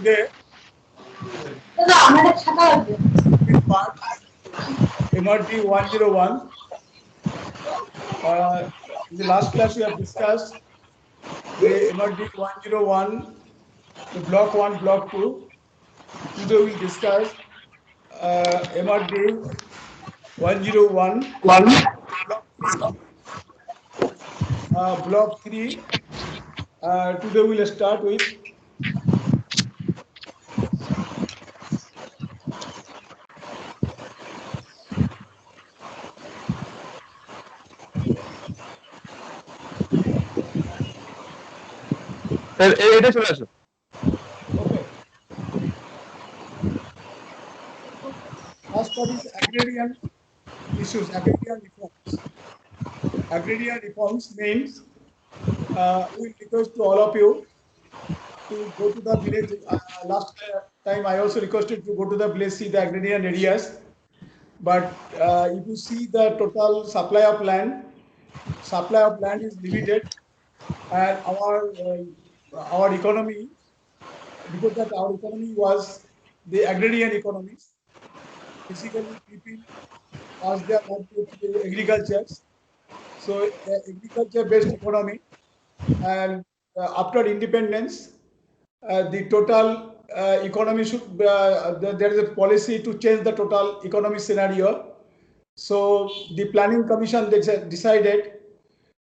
today is part MRT 101. In the last class, we have discussed the MRT 101, the block 1, block 2. Today, we will discuss MRT 101, block 3. Block 3. Today, we will start with okay. First part is agrarian issues, agrarian reforms. Agrarian reforms means we request to all of you to go to the village. Last time I also requested to go to the village, see the agrarian areas. But if you see the total supply of land is limited, and our economy, because that our economy was the agrarian economy. Basically, people passed their life to agriculture. So agriculture-based economy, and after independence, the total economy should, there is a policy to change the total economic scenario. So the planning commission decided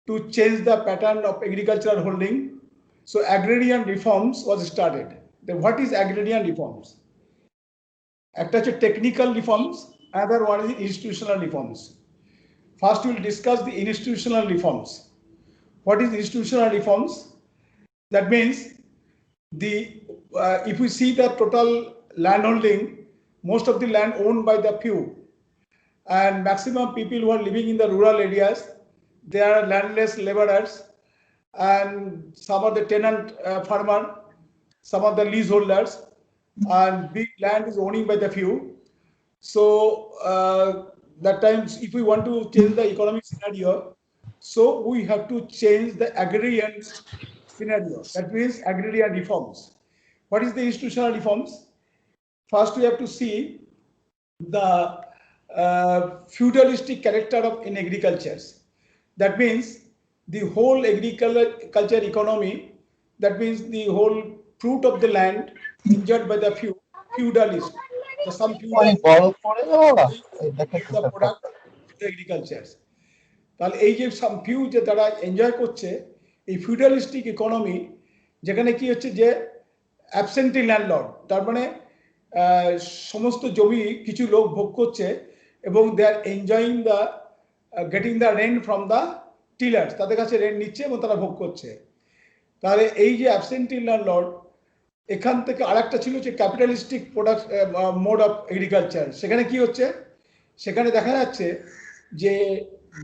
to change the pattern of agricultural holding. So agrarian reforms was started. Then what is agrarian reforms? একটা technical reforms, another one is institutional reforms. First we will discuss the institutional reforms. What is institutional reforms? That means if we see the total land holding, most of the land owned by the few, and maximum people who are living in the rural areas, they are landless laborers, and some of the tenant farmer, some of the leaseholders, and big land is owning by the few. So that times if we want to change the economic scenario, so we have to change the agrarian scenario. That means agrarian reforms. What is the institutional reforms? First, we have to see the feudalistic character in agriculture. That means the whole agriculture economy, that means the whole fruit of the land enjoyed by the few, feudalist. So some feudal the product of the agriculture. তাহলে এই যে সাম few যে তারা enjoy করছে এই ফিউডালিস্টিক economy, যেখানে কি হচ্ছে যে অ্যাবসেন্টি ল্যান্ডলর্ড, তার মানে সমস্ত জমি কিছু লোক ভোগ করছে এবং they are enjoying the getting the rent from the tillers, তাদের কাছে রেন্ট নিচ্ছে এবং তারা ভোগ করছে। তাহলে এই যে অ্যাবসেন্টি ল্যান্ডলর্ড, এখান থেকে আরেকটা ছিল যে capitalistic product mode of agriculture. সেখানে কি হচ্ছে, সেখানে দেখা যাচ্ছে যে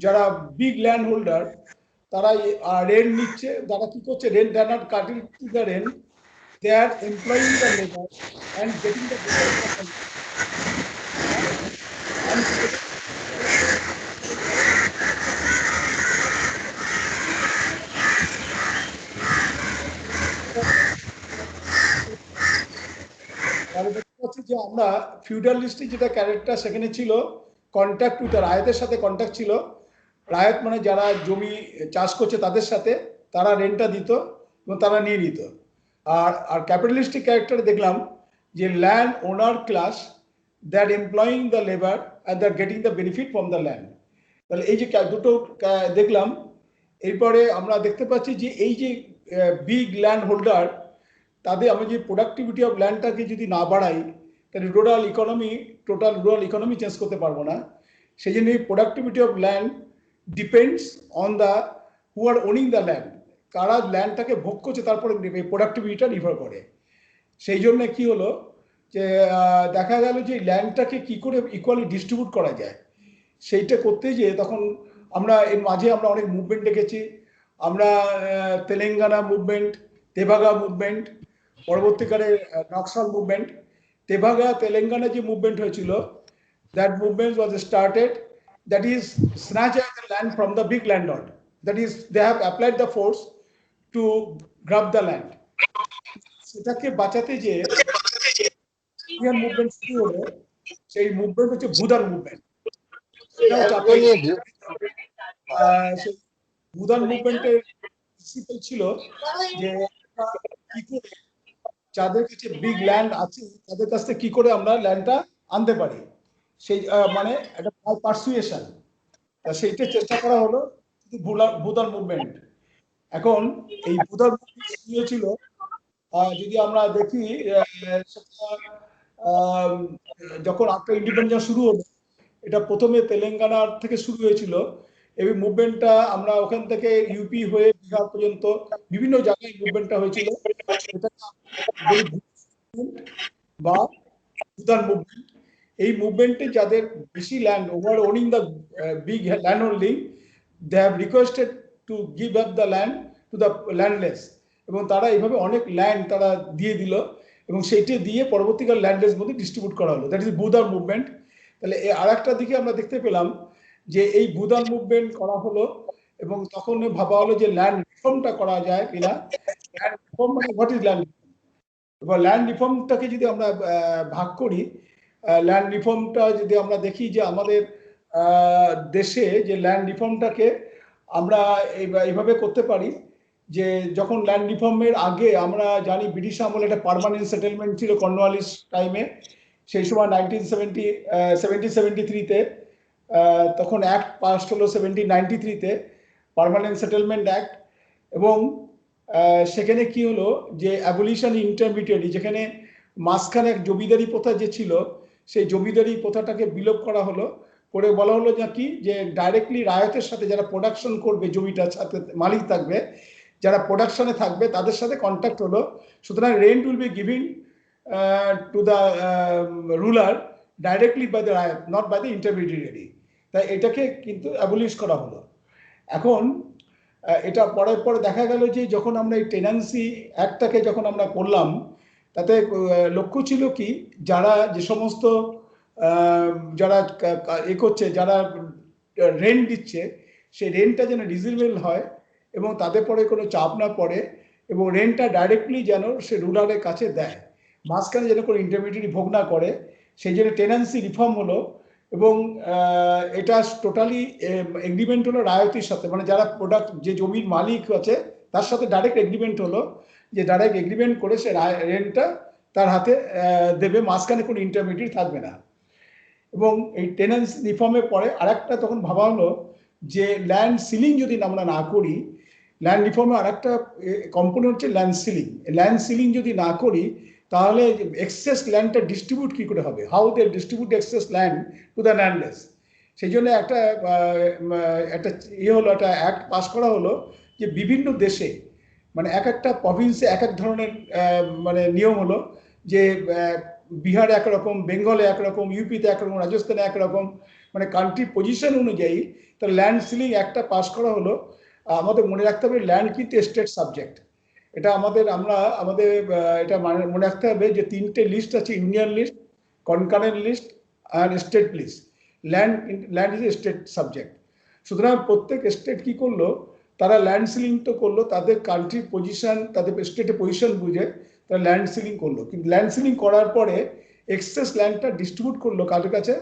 যারা বিগ ল্যান্ড হোল্ডার তারা রেন্ট নিচ্ছে, তারা কি করছে, rent they are not cutting the rent, they are employing the labour and getting the যে আমরা ফিউডালিস্টিক যেটা ক্যারেক্টার সেখানে ছিল কন্ট্যাক্ট উইথ রায়তের সাথে কন্ট্যাক্ট ছিল। রায়ত মানে যারা জমি চাষ করছে তাদের সাথে তারা রেন্টটা দিত এবং তারা নিয়ে নিত। আর ক্যাপিটালিস্টিক ক্যারেক্টার দেখলাম যে land owner class, they are employing the labour and they are getting the benefit from the land. তাহলে এই যে দুটো দেখলাম। এরপরে আমরা দেখতে পাচ্ছি যে এই যে বিগ ল্যান্ড হোল্ডার, তাদের আমি যে প্রোডাক্টিভিটি অফ ল্যান্ডটাকে যদি না বাড়াই, তাহলে টোটাল রুরাল ইকোনমি চেঞ্জ করতে পারবো না। সেই জন্য productivity of land depends on the who are owning the land, কারা ল্যান্ডটাকে ভোগ করছে তারপরে প্রোডাক্টিভিটিটা নির্ভর করে। সেই জন্য কি হলো যে দেখা গেল যে ল্যান্ডটাকে কি করে ইকুয়ালি ডিস্ট্রিবিউট করা যায়, সেইটা করতে গিয়ে তখন আমরা এর মাঝে আমরা অনেক মুভমেন্ট দেখেছি। আমরা তেলেঙ্গানা মুভমেন্ট, তেভাগা মুভমেন্ট, পরবর্তীকালে নকশাল মুভমেন্ট। তেভাগা তেলেঙ্গানা যে মুভমেন্ট হয়েছিল, that movement was started, that is snatch the land from the big landlord, that is they have applied the force to grab the land. সেটাকে বাঁচাতে যে মুভমেন্ট শুরু হলো, সেই মুভমেন্ট হচ্ছে ভুদান মুভমেন্ট। সেটা হচ্ছে সেই ভুদান মুভমেন্টের প্রিন্সিপাল ছিল যে কি করে যাদের কাছে বিগ ল্যান্ড আছে তাদের কাছ থেকে কি করে আমরা ল্যান্ডটা আনতে পারি, সেই মানে একটা পারসুয়েশন, সেইটা চেষ্টা করা হলো ভুদান মুভমেন্ট। এখন এই ভুদান মুভমেন্ট শুরু হয়েছিল, যদি আমরা দেখি যখন আফটার ইন্ডিপেন্ডেন্স শুরু হলো, এটা প্রথমে তেলেঙ্গানার থেকে শুরু হয়েছিল। এই মুভমেন্টটা আমরা ওখান থেকে ইউপি হয়ে বিহার পর্যন্ত বিভিন্ন জায়গায় মুভমেন্টটা হয়েছিল। বা ভুদান মুভমেন্ট। এই মুভমেন্টে যাদের বেশি land over owning the big land holding, they have requested to give up the land to the landless, এবং তারা এইভাবে অনেক ল্যান্ড তারা দিয়ে দিল এবং সেইটি দিয়ে পরবর্তীকাল ল্যান্ডলেস মধ্যে ডিস্ট্রিবিউট করা হলো। That is Bhoodan movement. তাহলে আর একটা দিকে আমরা দেখতে পেলাম যে এই ভুদান মুভমেন্ট করা হলো এবং তখন ভাবা হলো যে ল্যান্ড রিফর্মটা করা যায় কিনা। ল্যান্ড রিফর্ম মানে হোয়াট ইজ ল্যান্ড? এবার ল্যান্ড রিফর্মটাকে যদি আমরা ভাগ করি, ল্যান্ড রিফর্মটা যদি আমরা দেখি যে আমাদের দেশে যে ল্যান্ড রিফর্মটাকে আমরা এইভাবে করতে পারি যে যখন ল্যান্ড রিফর্মের আগে আমরা জানি ব্রিটিশ আমলে একটা পার্মানেন্ট সেটেলমেন্ট ছিল কর্নওয়ালিস টাইমে, সেই সময় 1773-তে তখন অ্যাক্ট পাস হলো 1793-তে, পার্মানেন্ট সেটেলমেন্ট অ্যাক্ট। এবং সেখানে কি হলো যে অ্যাবলিশন ইন্টারমিডিয়েট, যেখানে মাঝখানে এক জমিদারি প্রথা যে ছিল সেই জমিদারি প্রথাটাকে বিলোপ করা হলো, করে বলা হলো যে কি যে ডাইরেক্টলি রায়তের সাথে যারা প্রোডাকশন করবে, জমিটার সাথে মালিক থাকবে, যারা প্রোডাকশনে থাকবে তাদের সাথে কন্ট্যাক্ট হলো। সুতরাং rent will be giving to the ruler directly by the ryot, not by the intermediary. তাই এটাকে কিন্তু অ্যাবলিশ করা হলো। এখন এটা পরে পরে দেখা গেল যে যখন আমরা এই টেন্যান্সি অ্যাক্টটাকে যখন আমরা করলাম, তাতে লক্ষ্য ছিল কি যারা যে সমস্ত যারা করছে, যারা রেন্ট দিচ্ছে, সেই রেন্টটা যেন রিজনেবল হয় এবং তাদের পরে কোনো চাপ না পড়ে এবং রেন্টটা ডাইরেক্টলি যেন সে রুলারের কাছে দেয়, মাঝখানে যেন কোনো ইন্টারমিডিয়েট ভোগ না করে। সেই জন্য টেন্যান্সি রিফর্ম হলো এবং এটা টোটালি এগ্রিমেন্ট হলো রায়তির সাথে, মানে যারা প্রোডাক্ট যে জমির মালিক আছে তার সাথে ডাইরেক্ট এগ্রিমেন্ট হলো, যে ডাইরেক্ট এগ্রিমেন্ট করে সে রেন্টটা তার হাতে দেবে, মাঝখানে কোনো ইন্টারমিডিয়েট থাকবে না। এবং এই টেন্যান্সি রিফর্মের পরে আরেকটা তখন ভাবা হলো যে ল্যান্ড সিলিং যদি আমরা না করি, ল্যান্ড রিফর্মে আরেকটা কম্পোনেন্ট হচ্ছে ল্যান্ড সিলিং। ল্যান্ড সিলিং যদি না করি তাহলে এক্সেস ল্যান্ডটা ডিস্ট্রিবিউট কি করে হবে, how they distribute excess land to the landless. সেই জন্য একটা হলো, একটা অ্যাক্ট পাস করা হলো যে বিভিন্ন দেশে, মানে এক একটা প্রভিন্সে এক এক ধরনের মানে নিয়ম হলো, যে বিহারে একরকম, বেঙ্গলে একরকম, ইউপিতে একরকম, রাজস্থানে একরকম, মানে কান্ট্রি পজিশন অনুযায়ী তার ল্যান্ড সিলিং একটা পাস করা হলো। আমাদের মনে রাখতে হবে ল্যান্ড কিন্তু স্টেট সাবজেক্ট। এটা আমাদের এটা মনে রাখতে হবে যে তিনটে লিস্ট আছে, ইউনিয়ন লিস্ট, কনকারেন্ট লিস্ট আর state list. Land is state subject. সুতরাং প্রত্যেক স্টেট কি করলো, তারা ল্যান্ড সিলিং তো করলো, তাদের কান্ট্রি পজিশন, তাদের স্টেটের পজিশন বুঝে তারা ল্যান্ড সিলিং করলো। কিন্তু ল্যান্ড সিলিং করার পরে এক্সেস ল্যান্ডটা ডিস্ট্রিবিউট করলো কাদের কাছে,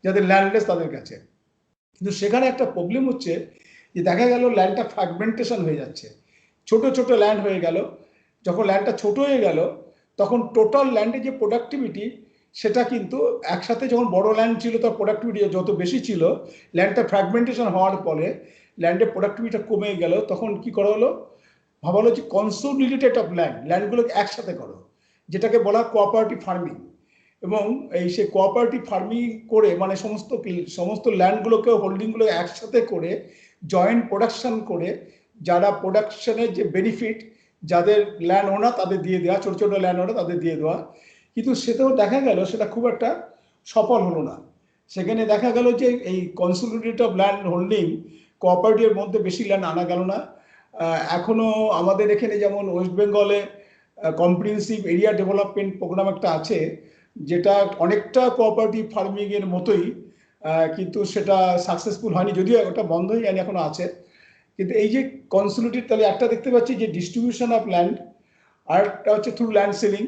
যাদের ল্যান্ডলেস তাদের কাছে। কিন্তু সেখানে একটা প্রবলেম হচ্ছে যে দেখা গেল ল্যান্ডটা ফ্র্যাগমেন্টেশন হয়ে যাচ্ছে, ছোট ছোট ল্যান্ড হয়ে গেল। যখন ল্যান্ডটা ছোট হয়ে গেল তখন টোটাল ল্যান্ডের যে প্রোডাক্টিভিটি সেটা কিন্তু একসাথে, যখন বড় ল্যান্ড ছিল তার প্রোডাক্টিভিটি যত বেশি ছিল, ল্যান্ডটা ফ্র্যাগমেন্টেশন হওয়ার ফলে ল্যান্ডের প্রোডাক্টিভিটিটা কমে গেল। তখন কি করা হলো, ভাবা হলো যে কনসোলিডেটেড অফ ল্যান্ডগুলোকে একসাথে করো, যেটাকে বলা কোঅপারেটিভ ফার্মিং। এবং এই সে কোঅপারেটিভ ফার্মিং করে, মানে সমস্ত ল্যান্ডগুলোকে, হোল্ডিংগুলো একসাথে করে জয়েন্ট প্রোডাকশন করে, যারা প্রোডাকশনের যে বেনিফিট, যাদের ল্যান্ড ওনার তাদের দিয়ে দেওয়া, ছোট ছোট ল্যান্ড ওনার তাদের দিয়ে দেওয়া। কিন্তু সেটাও দেখা গেল সেটা খুব একটা সফল হলো না। সেখানে দেখা গেল যে এই কনসোলিডেটেড অফ ল্যান্ড হোল্ডিং কোঅপারেটিভের মধ্যে বেশি ল্যান্ড আনা গেল না। এখনো আমাদের এখানে যেমন ওয়েস্ট বেঙ্গলে কম্প্রিহেনসিভ এরিয়া ডেভেলপমেন্ট প্রোগ্রাম একটা আছে, যেটা অনেকটা কোঅপারেটিভ ফার্মিং এর মতোই, কিন্তু সেটা সাকসেসফুল হয়নি, যদিও ওটা বন্ধ হয়ে যায়নি, এখনো আছে। কিন্তু এই যে কনসোলিডেটেড, তাহলে একটা দেখতে পাচ্ছি যে ডিস্ট্রিবিউশন অফ ল্যান্ড আরেকটা হচ্ছে থ্রু ল্যান্ড সিলিং,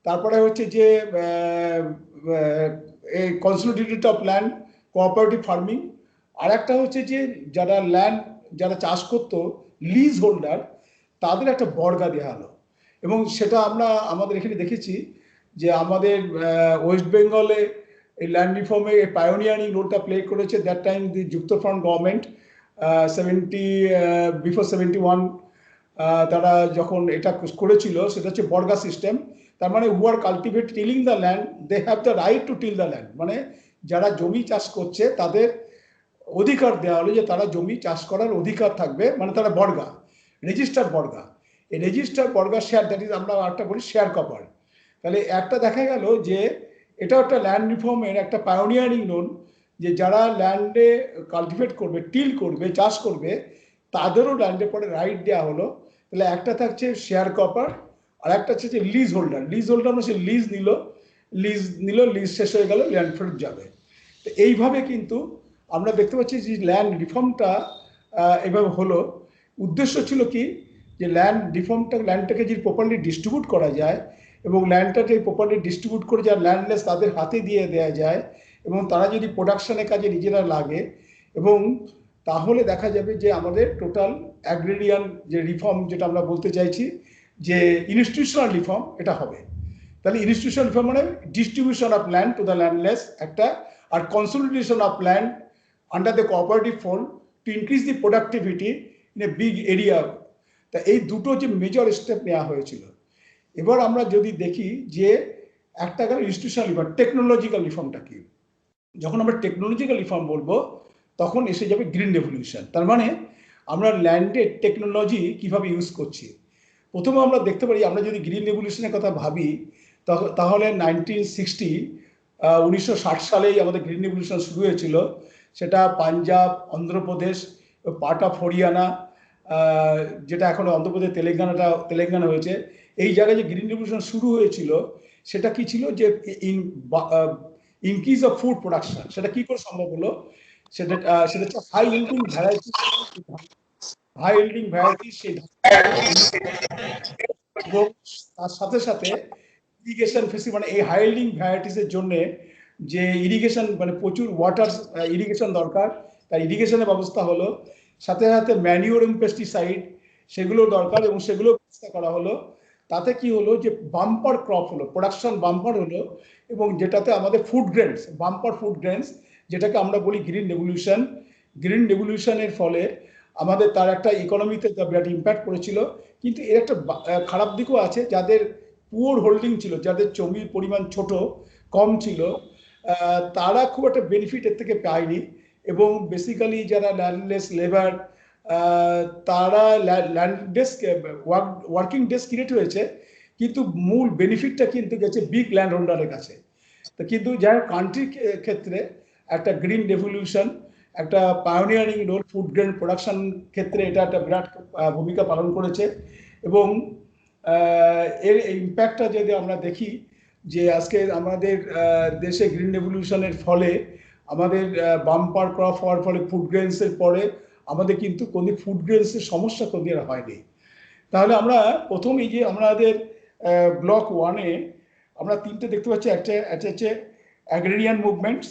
তারপরে হচ্ছে যে এই consolidated of land cooperative farming, আর একটা হচ্ছে যে যারা ল্যান্ড যারা চাষ করতো লিজ হোল্ডার তাদের একটা বর্গা দেওয়া হলো। এবং সেটা আমরা আমাদের এখানে দেখেছি যে আমাদের ওয়েস্ট বেঙ্গলে এই ল্যান্ড রিফর্মে পায়োনিয়ারিং রোলটা প্লে করেছে দ্যাট টাইম দি যুক্তফ্রন্ট গভর্নমেন্ট 71 তারা যখন এটা করেছিল সেটা হচ্ছে বর্গা সিস্টেম। তার মানে who are cultivate tilling the land they have the right to till the land, মানে যারা জমি চাষ করছে তাদের অধিকার দেওয়া হলো যে তারা জমি চাষ করার অধিকার থাকবে, মানে তারা বর্গা, রেজিস্টার বর্গা। এই রেজিস্টার বর্গা শেয়ার, দ্যাট ইজ আমরা একটা বলি শেয়ার কপার। তাহলে একটা দেখা গেল যে এটাও একটা ল্যান্ড রিফর্মের একটা পায়োনিয়ারিং রোল, যে যারা ল্যান্ডে কাল্টিভেট করবে, টিল করবে, চাষ করবে, তাদেরও ল্যান্ডে পরে রাইট দেওয়া হলো। তাহলে একটা থাকছে শেয়ার কপার, আর একটা হচ্ছে যে লিজ হোল্ডার। লিজ হোল্ডার মানে সে লিজ নিল, লিজ শেষ হয়ে গেল, ল্যান্ড ফেরত যাবে। তো এইভাবে কিন্তু আমরা দেখতে পাচ্ছি যে ল্যান্ড রিফর্মটা এভাবে হলো। উদ্দেশ্য ছিল কি, যে ল্যান্ডটাকে যদি প্রপারলি ডিস্ট্রিবিউট করা যায় এবং ল্যান্ডটাকে প্রপারলি ডিস্ট্রিবিউট করে যারা ল্যান্ডলেস তাদের হাতে দিয়ে দেওয়া যায় এবং তারা যদি প্রোডাকশনের কাজে নিজেরা লাগে, এবং তাহলে দেখা যাবে যে আমাদের টোটাল অ্যাগ্রেরিয়ান যে রিফর্ম যেটা আমরা বলতে চাইছি যে ইনস্টিটিউশনাল রিফর্ম, এটা হবে। তাহলে ইনস্টিটিউশনাল রিফর্ম মানে distribution of land to the landless একটা, আর consolidation of land under the cooperative fold to increase the productivity in a big area. তা এই দুটো যে মেজর স্টেপ নেওয়া হয়েছিল। এবার আমরা যদি দেখি যে একটা গেল ইনস্টিটিউশনাল রিফর্ম, টেকনোলজিক্যাল রিফর্মটা কি। যখন আমরা টেকনোলজিক্যাল রিফর্ম বলবো তখন এসে যাবে গ্রিন রেভলিউশন। তার মানে আমরা ল্যান্ডের টেকনোলজি কিভাবে ইউজ করছি। প্রথমে আমরা দেখতে পারি, আমরা যদি গ্রিন রেভলিউশনের কথা ভাবি তাহলে 1960 সালেই আমাদের গ্রিন রেভলিউশন শুরু হয়েছিল। সেটা পাঞ্জাব, অন্ধ্রপ্রদেশ, পার্ট অফ হরিয়ানা, যেটা এখন অন্ধ্রপ্রদেশ তেলেঙ্গানা হয়েছে, এই জায়গায় যে গ্রিন রেভলিউশন শুরু হয়েছিল সেটা কি ছিল, যে ইনক্রিজ অফ ফুড প্রোডাকশন। সেটা কি করে সম্ভব হলো, সেটা হচ্ছে হাই ইল্ডিং ভ্যারাইটি, সেই এবং তার সাথে সাথে ইরিগেশন ফেসিলিটি, মানে এই হাই ইল্ডিং ভ্যারাইটিসের জন্য যে ইরিগেশন, মানে প্রচুর ওয়াটার ইরিগেশন দরকার, তার ইরিগেশনের ব্যবস্থা হলো। সাথে সাথে ম্যানিওর এবং পেস্টিসাইড সেগুলো দরকার এবং সেগুলো ব্যবস্থা করা হলো। তাতে কি হলো, যে বাম্পার ক্রপ হলো, প্রোডাকশন বাম্পার হলো, এবং যেটাতে আমাদের food grains, bumper food grains, যেটাকে আমরা বলি গ্রিন রেভলিউশন। গ্রিন রেভলিউশনের ফলে আমাদের তার একটা ইকোনমিতে বিরাট ইম্প্যাক্ট পড়েছিল। কিন্তু এর একটা খারাপ দিকও আছে, যাদের পুয়ার হোল্ডিং ছিল, যাদের জমির পরিমাণ ছোট কম ছিল, তারা খুব একটা বেনিফিট এর থেকে পায়নি। এবং বেসিক্যালি যারা ল্যান্ডলেস লেবার, তারা land desk working desk create হয়েছে, কিন্তু মূল বেনিফিটটা কিন্তু গেছে বিগ ল্যান্ড হোল্ডারের কাছে। তো কিন্তু যাই হোক, কান্ট্রির ক্ষেত্রে একটা গ্রিন রেভলিউশন একটা pioneering role, food grain production ক্ষেত্রে এটা একটা বিরাট ভূমিকা পালন করেছে। এবং এর ইম্প্যাক্টটা যদি আমরা দেখি, যে আজকে আমাদের দেশে গ্রিন রেভলিউশনের ফলে আমাদের বাম্পার ক্রপ হওয়ার ফলে ফুড গ্রেনসের পরে আমাদের কিন্তু কোনো ফুড গ্রেনসের সমস্যা কোনোদিন হয়নি। তাহলে আমরা প্রথম এই যে আমাদের ব্লক 1-এ আমরা তিনটে দেখতে পাচ্ছি। একটা হচ্ছে agrarian movement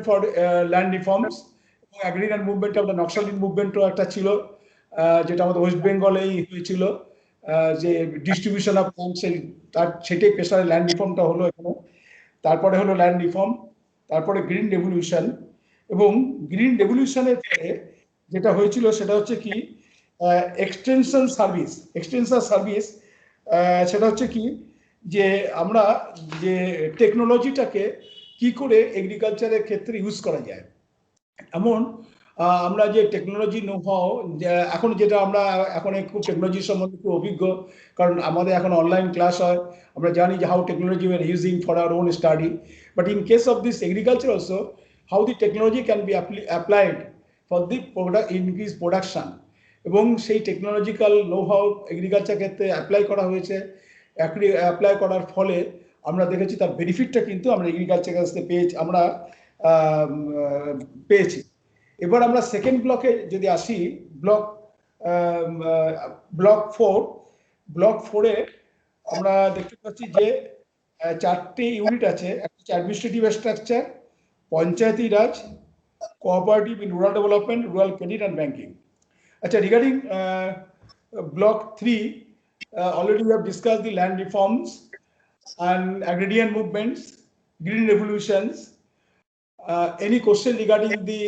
for land reforms, এবং অ্যাগ্রেরিয়ান মুভমেন্ট আমরা নকশালিন মুভমেন্টও একটা ছিল, যেটা আমাদের ওয়েস্ট বেঙ্গলেই হয়েছিল, যে ডিস্ট্রিবিউশন অফ ল্যান্ড, সেটাই প্রেসারে ল্যান্ড রিফর্মটা হলো এখানে। তারপরে হলো ল্যান্ড রিফর্ম, তারপরে গ্রিন রেভলিউশন। এবং গ্রিন রেভলিউশনের পরে যেটা হয়েছিল সেটা হচ্ছে কি, এক্সটেনশন সার্ভিস। সেটা হচ্ছে কি, যে আমরা যে টেকনোলজিটাকে কি করে এগ্রিকালচারের ক্ষেত্রে ইউজ করা যায়। এমন আমরা যে টেকনোলজি নো-হাউ, এখন যেটা আমরা এখন খুব টেকনোলজি সম্বন্ধে খুব অভিজ্ঞ, কারণ আমাদের এখন অনলাইন ক্লাস হয়, আমরা জানি যে how technology we are using for our own study. But in case of this agriculture also, how the technology can be applied for the increase production. এবং সেই টেকনোলজিক্যাল নো-হাউ এগ্রিকালচার ক্ষেত্রে apply করা হয়েছে। Apply করার ফলে আমরা দেখেছি তার বেনিফিটটা কিন্তু আমরা এগ্রিকালচার কাছ থেকে পেয়েছি। এবার আমরা সেকেন্ড ব্লকে যদি আসি, ব্লক 4, ব্লক 4-এ আমরা দেখতে পাচ্ছি যে 4টি ইউনিট আছে। একটা হচ্ছে administrative structure, Panchayati Raj, cooperative in rural development, rural credit and banking. আচ্ছা, regarding block 3, already we have discussed the land reforms and agrarian movements, green revolutions. Any question regarding the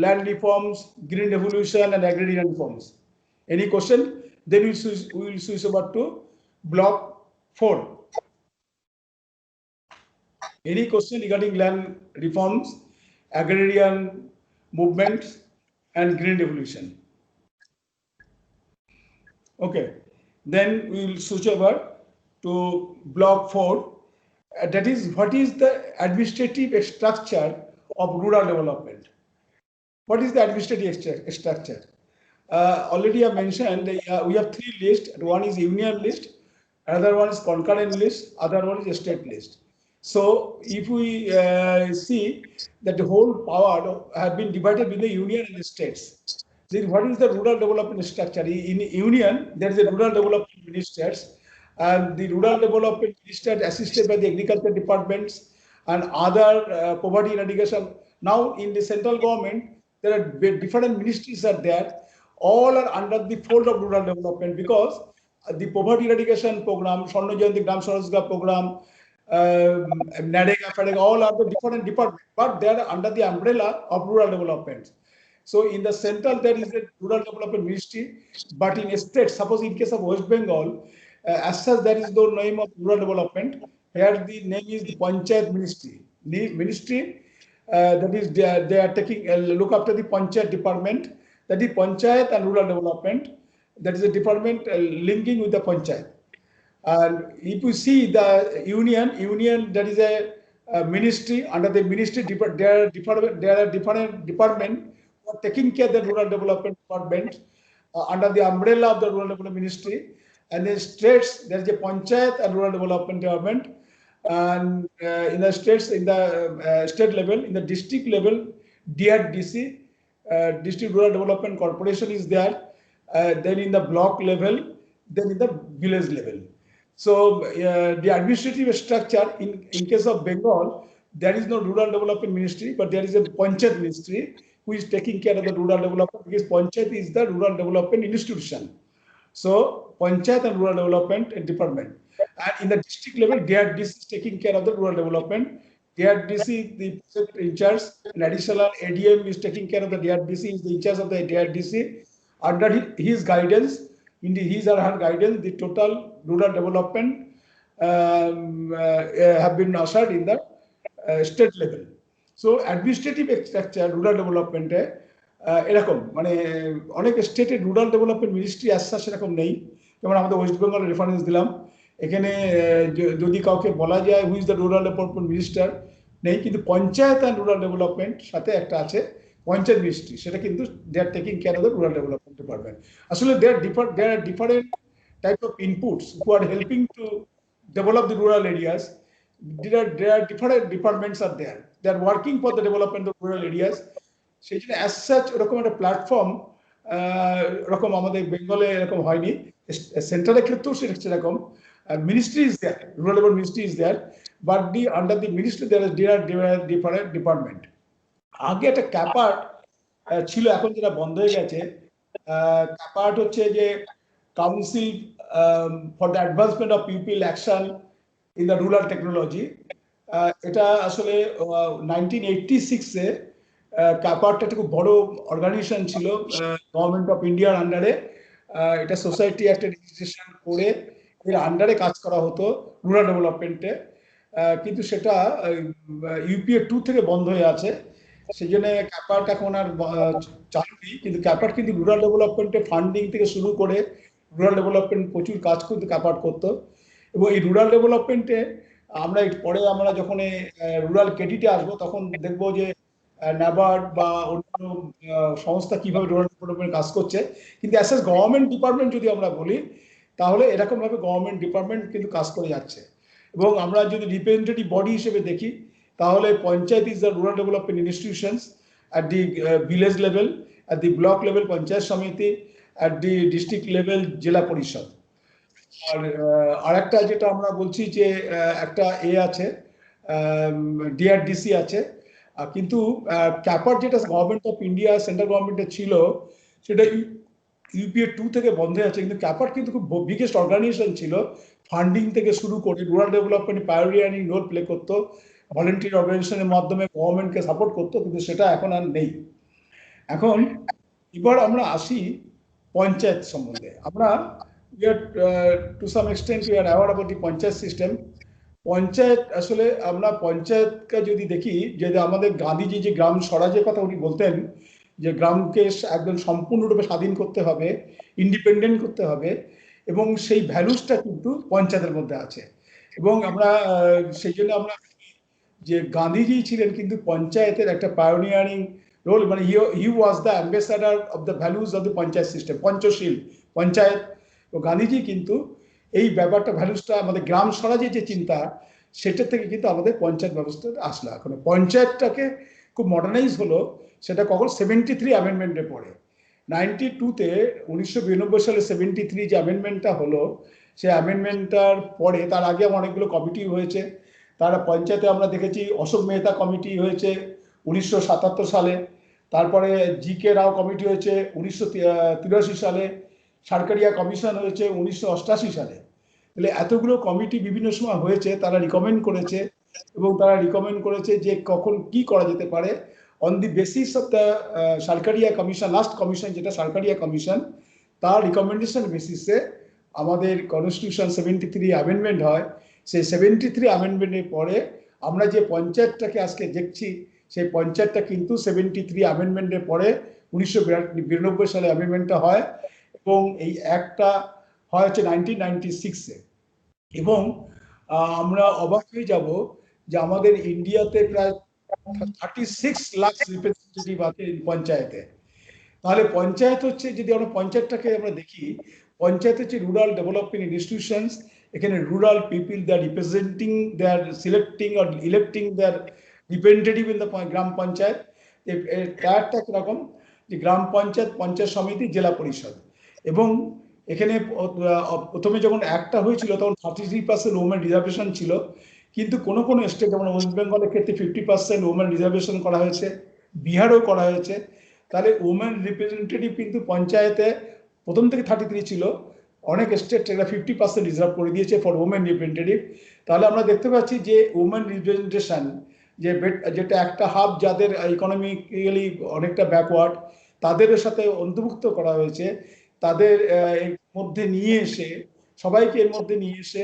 land reforms, green revolution, and agrarian reforms? Any question? Then we will switch over to block 4. Any question regarding land reforms, agrarian movements, and green revolution? Okay, then we will switch over to block 4. That is, what is the administrative structure of rural development? What is the administrative structure? Already I mentioned we have 3 lists. One is union list, another one is concurrent list, other one is state list. So if we see that the whole power have been divided between the union and the states, then what is the rural development structure? In union, there is a rural development ministers, and the rural development minister assisted by the agriculture departments and other poverty eradication. Now in the central government, there are different ministries are there. All are under the fold of rural development, because the poverty eradication program, Swarno Jayanti Gram Swarojgar program, NAREGA, FAREGA, all are the different departments, but they are under the umbrella of rural development. So in the central, there is a rural development ministry, but in state, suppose in case of West Bengal, as such, there is no name of rural development. Here the name is the Panchayat Ministry. The ministry, that is, they are taking look after the Panchayat department, that is Panchayat and rural development. That is a department linking with the Panchayat. And if you see the union, there is a ministry. Under the ministry, there are different department for taking care of the rural development department under the umbrella of the rural development ministry. And then states, there is a Panchayat and rural development department. And in the states, in the state level, in the district level, DRDC, District Rural Development Corporation is there. Then in the block level, then in the village level. So the administrative structure in case of Bengal, there is no rural development ministry, but there is a Panchayat ministry who is taking care of the rural development, because Panchayat is the rural development institution. So Panchayat and rural development department. And in the district level, DRDC is taking care of the rural development. DRDC, the in charge, an additional ADM is taking care of the DRDC, is the in charge of the DRDC. Under his guidance, in his or her guidance, the total rural development have been ushered in the state level. So administrative structure rural development এরকম মানে অনেক স্টেটে rural development ministry আসছে সেরকম নেই। যেমন আমাদের West Bengal reference দিলাম, এখানে যদি কাউকে বলা যায় who's the rural development minister নেই, কিন্তু পঞ্চায়েত অ্যান্ড রুরাল ডেভেলপমেন্ট সাথে একটা আছে পঞ্চায়েত মিনিস্ট্রি, সেটা কিন্তু they are taking care of the rural development department. আসলে they are different type of inputs who are helping to develop the rural areas. There are different departments are there. They are working for the development of rural areas. সেই জন্য as such ওরকম একটা platform ওরকম আমাদের বেঙ্গলে এরকম হয়নি। সেন্ট্রালের ক্ষেত্রেও সেরকম ministry is there, rural development ministry is there, but the under the ministry there are different department. আগে একটা ক্যাপার্ট ছিল, এখন যেটা বন্ধ হয়ে গেছে। ক্যাপার্ট হচ্ছে যে council for the advancement of people action in the rural technology. এটা আসলে 1986-এ ক্যাপার্ট একটা খুব বড় অর্গানাইজেশন ছিল গভর্নমেন্ট অফ ইন্ডিয়ার আন্ডারে। এটা সোসাইটি একটা রেজিস্ট্রেশন করে এর আন্ডারে কাজ করা হতো রুরাল ডেভেলপমেন্টে, কিন্তু সেটা ইউপিএ 2 থেকে বন্ধ হয়ে আছে। সেই জন্য ক্যাপার্ট এখন আর চালু নেই, কিন্তু ক্যাপার্ট কিন্তু রুরাল ডেভেলপমেন্টে ফান্ডিং থেকে শুরু করে রুরাল ডেভেলপমেন্ট প্রচুর কাজ কিন্তু ক্যাপার্ট করতো। এবং এই রুরাল ডেভেলপমেন্টে আমরা পরে আমরা যখন রুরাল ক্রেডিটে আসবো তখন দেখবো যে NABARD বা অন্যান্য সংস্থা কিভাবে রুরাল ডেভেলপমেন্ট কাজ করছে। কিন্তু অ্যাজ এ গভর্নমেন্ট ডিপার্টমেন্ট যদি আমরা বলি, তাহলে এরকম ভাবে গভর্নমেন্ট ডিপার্টমেন্ট কিন্তু কাজ করে যাচ্ছে। এবং আমরা যদি রিপ্রেজেন্টেটিভ বডি হিসেবে দেখি, তাহলে panchayat is the rural development institutions at the village level, at the block level panchayat samiti, at the district level jila parishad. আর আরেকটা যেটা আমরা বলছি যে একটা আছে ডিআরডিসি আছে, কিন্তু ক্যাপার যেটা গভর্নমেন্ট অফ ইন্ডিয়া সেন্ট্রাল গভর্নমেন্টের ছিল সেটা ইউপিএ 2 থেকে বন্ধ আছে, কিন্তু ক্যাপার কিন্তু খুব বিগেস্ট অর্গানাইজেশন ছিল, ফান্ডিং থেকে শুরু করে rural development pioneering role play করতো, ভলেন্টিয়ার অর্গানাইজেশনের মাধ্যমে গভর্নমেন্টকে সাপোর্ট করতো, কিন্তু সেটা এখন আর নেই। এখন এবার আমরা আসি পঞ্চায়েত সম্বন্ধে। আমরা to some extent we are aware about the panchayat system. Panchayat আসলে আমরা পঞ্চায়েতকে যদি দেখি, যে আমাদের গান্ধীজি যে গ্রাম স্বরাজের কথা উনি বলতেন, যে গ্রামকে একদম সম্পূর্ণরূপে স্বাধীন করতে হবে, ইন্ডিপেন্ডেন্ট করতে হবে, এবং সেই ভ্যালুসটা কিন্তু পঞ্চায়েতের মধ্যে আছে। এবং আমরা সেই জন্য আমরা যে গান্ধীজি ছিলেন কিন্তু পঞ্চায়েতের একটা পায়োনিয়ারিং রোল, মানে he was the ambassador of the values of the panchayat system, Panchsheel panchayat. তো গান্ধীজি কিন্তু এই ব্যাপারটা ভ্যালুসটা আমাদের গ্রাম স্বরাজের যে চিন্তা, সেটার থেকে কিন্তু আমাদের পঞ্চায়েত ব্যবস্থা আসলো। এখন পঞ্চায়েতটাকে খুব মডার্নাইজ হলো, সেটা কখন 73 অ্যামেন্ডমেন্টে পড়ে। 92-তে 1992 সালে 73 যে অ্যামেন্ডমেন্টটা হলো, সেই অ্যামেন্ডমেন্টটার পরে তার আগে অনেকগুলো কমিটি হয়েছে। তারা পঞ্চায়েতে আমরা দেখেছি অশোক মেহতা কমিটি হয়েছে 1977 সালে, তারপরে জি কে রাও কমিটি হয়েছে 1983 সালে, সরকারিয়া কমিশন হয়েছে 1988 সালে। তাহলে এতগুলো কমিটি বিভিন্ন সময় হয়েছে, তারা রিকমেন্ড করেছে, এবং তারা রিকমেন্ড করেছে যে কখন কি করা যেতে পারে on the basis of the Sarkaria commission, last commission যেটা সরকারিয়া কমিশন, তার রিকমেন্ডেশন বেসিসে আমাদের কনস্টিটিউশন 73 অ্যামেন্ডমেন্ট হয়। সেই 73 অ্যামেন্ডমেন্টের পরে আমরা যে পঞ্চায়েতটাকে আজকে দেখছি, সেই পঞ্চায়েতটা কিন্তু 73 অ্যামেন্ডমেন্টের পরে 1992 সালে অ্যামেন্ডমেন্টটা হয়, এবং এই একটা হয় হচ্ছে 1996-এ। এবং আমরা অবাক হয়ে যাব যে আমাদের ইন্ডিয়াতে প্রায় 36 লাখ রিপ্রেজেন্টেটিভ আছে পঞ্চায়েতে। তাহলে পঞ্চায়েত হচ্ছে, যদি আমরা পঞ্চায়েতটাকে আমরা দেখি, পঞ্চায়েত হচ্ছে রুরাল ডেভেলপমেন্ট ইনস্টিটিউশনস। এখানে rural people they are representing, they are selecting or electing their representative in the gram panchayat. টায়ারটা কিরকম, যে গ্রাম পঞ্চায়েত, পঞ্চায়েত সমিতি, জেলা পরিষদ। এবং এখানে প্রথমে যখন একটা হয়েছিল তখন 33% ওমেন রিজার্ভেশন ছিল, কিন্তু কোনো কোনো স্টেট যেমন ওয়েস্ট বেঙ্গলের ক্ষেত্রে 50% ওমেন রিজার্ভেশন করা হয়েছে, বিহারও করা হয়েছে। তাহলে ওমেন রিপ্রেজেন্টেটিভ কিন্তু পঞ্চায়েতে প্রথম থেকে 33 ছিল, অনেক স্টেট এরা 50% রিজার্ভ করে দিয়েছে ফর ওমেন রিপ্রেজেন্টেটিভ। তাহলে আমরা দেখতে পাচ্ছি যে ওমেন রিপ্রেজেন্টেশন, যেটা একটা হাব যাদের ইকোনমিক্যালি অনেকটা ব্যাকওয়ার্ড, তাদের সাথে অন্তর্ভুক্ত করা হয়েছে, তাদের এর মধ্যে নিয়ে এসে, সবাইকে এর মধ্যে নিয়ে এসে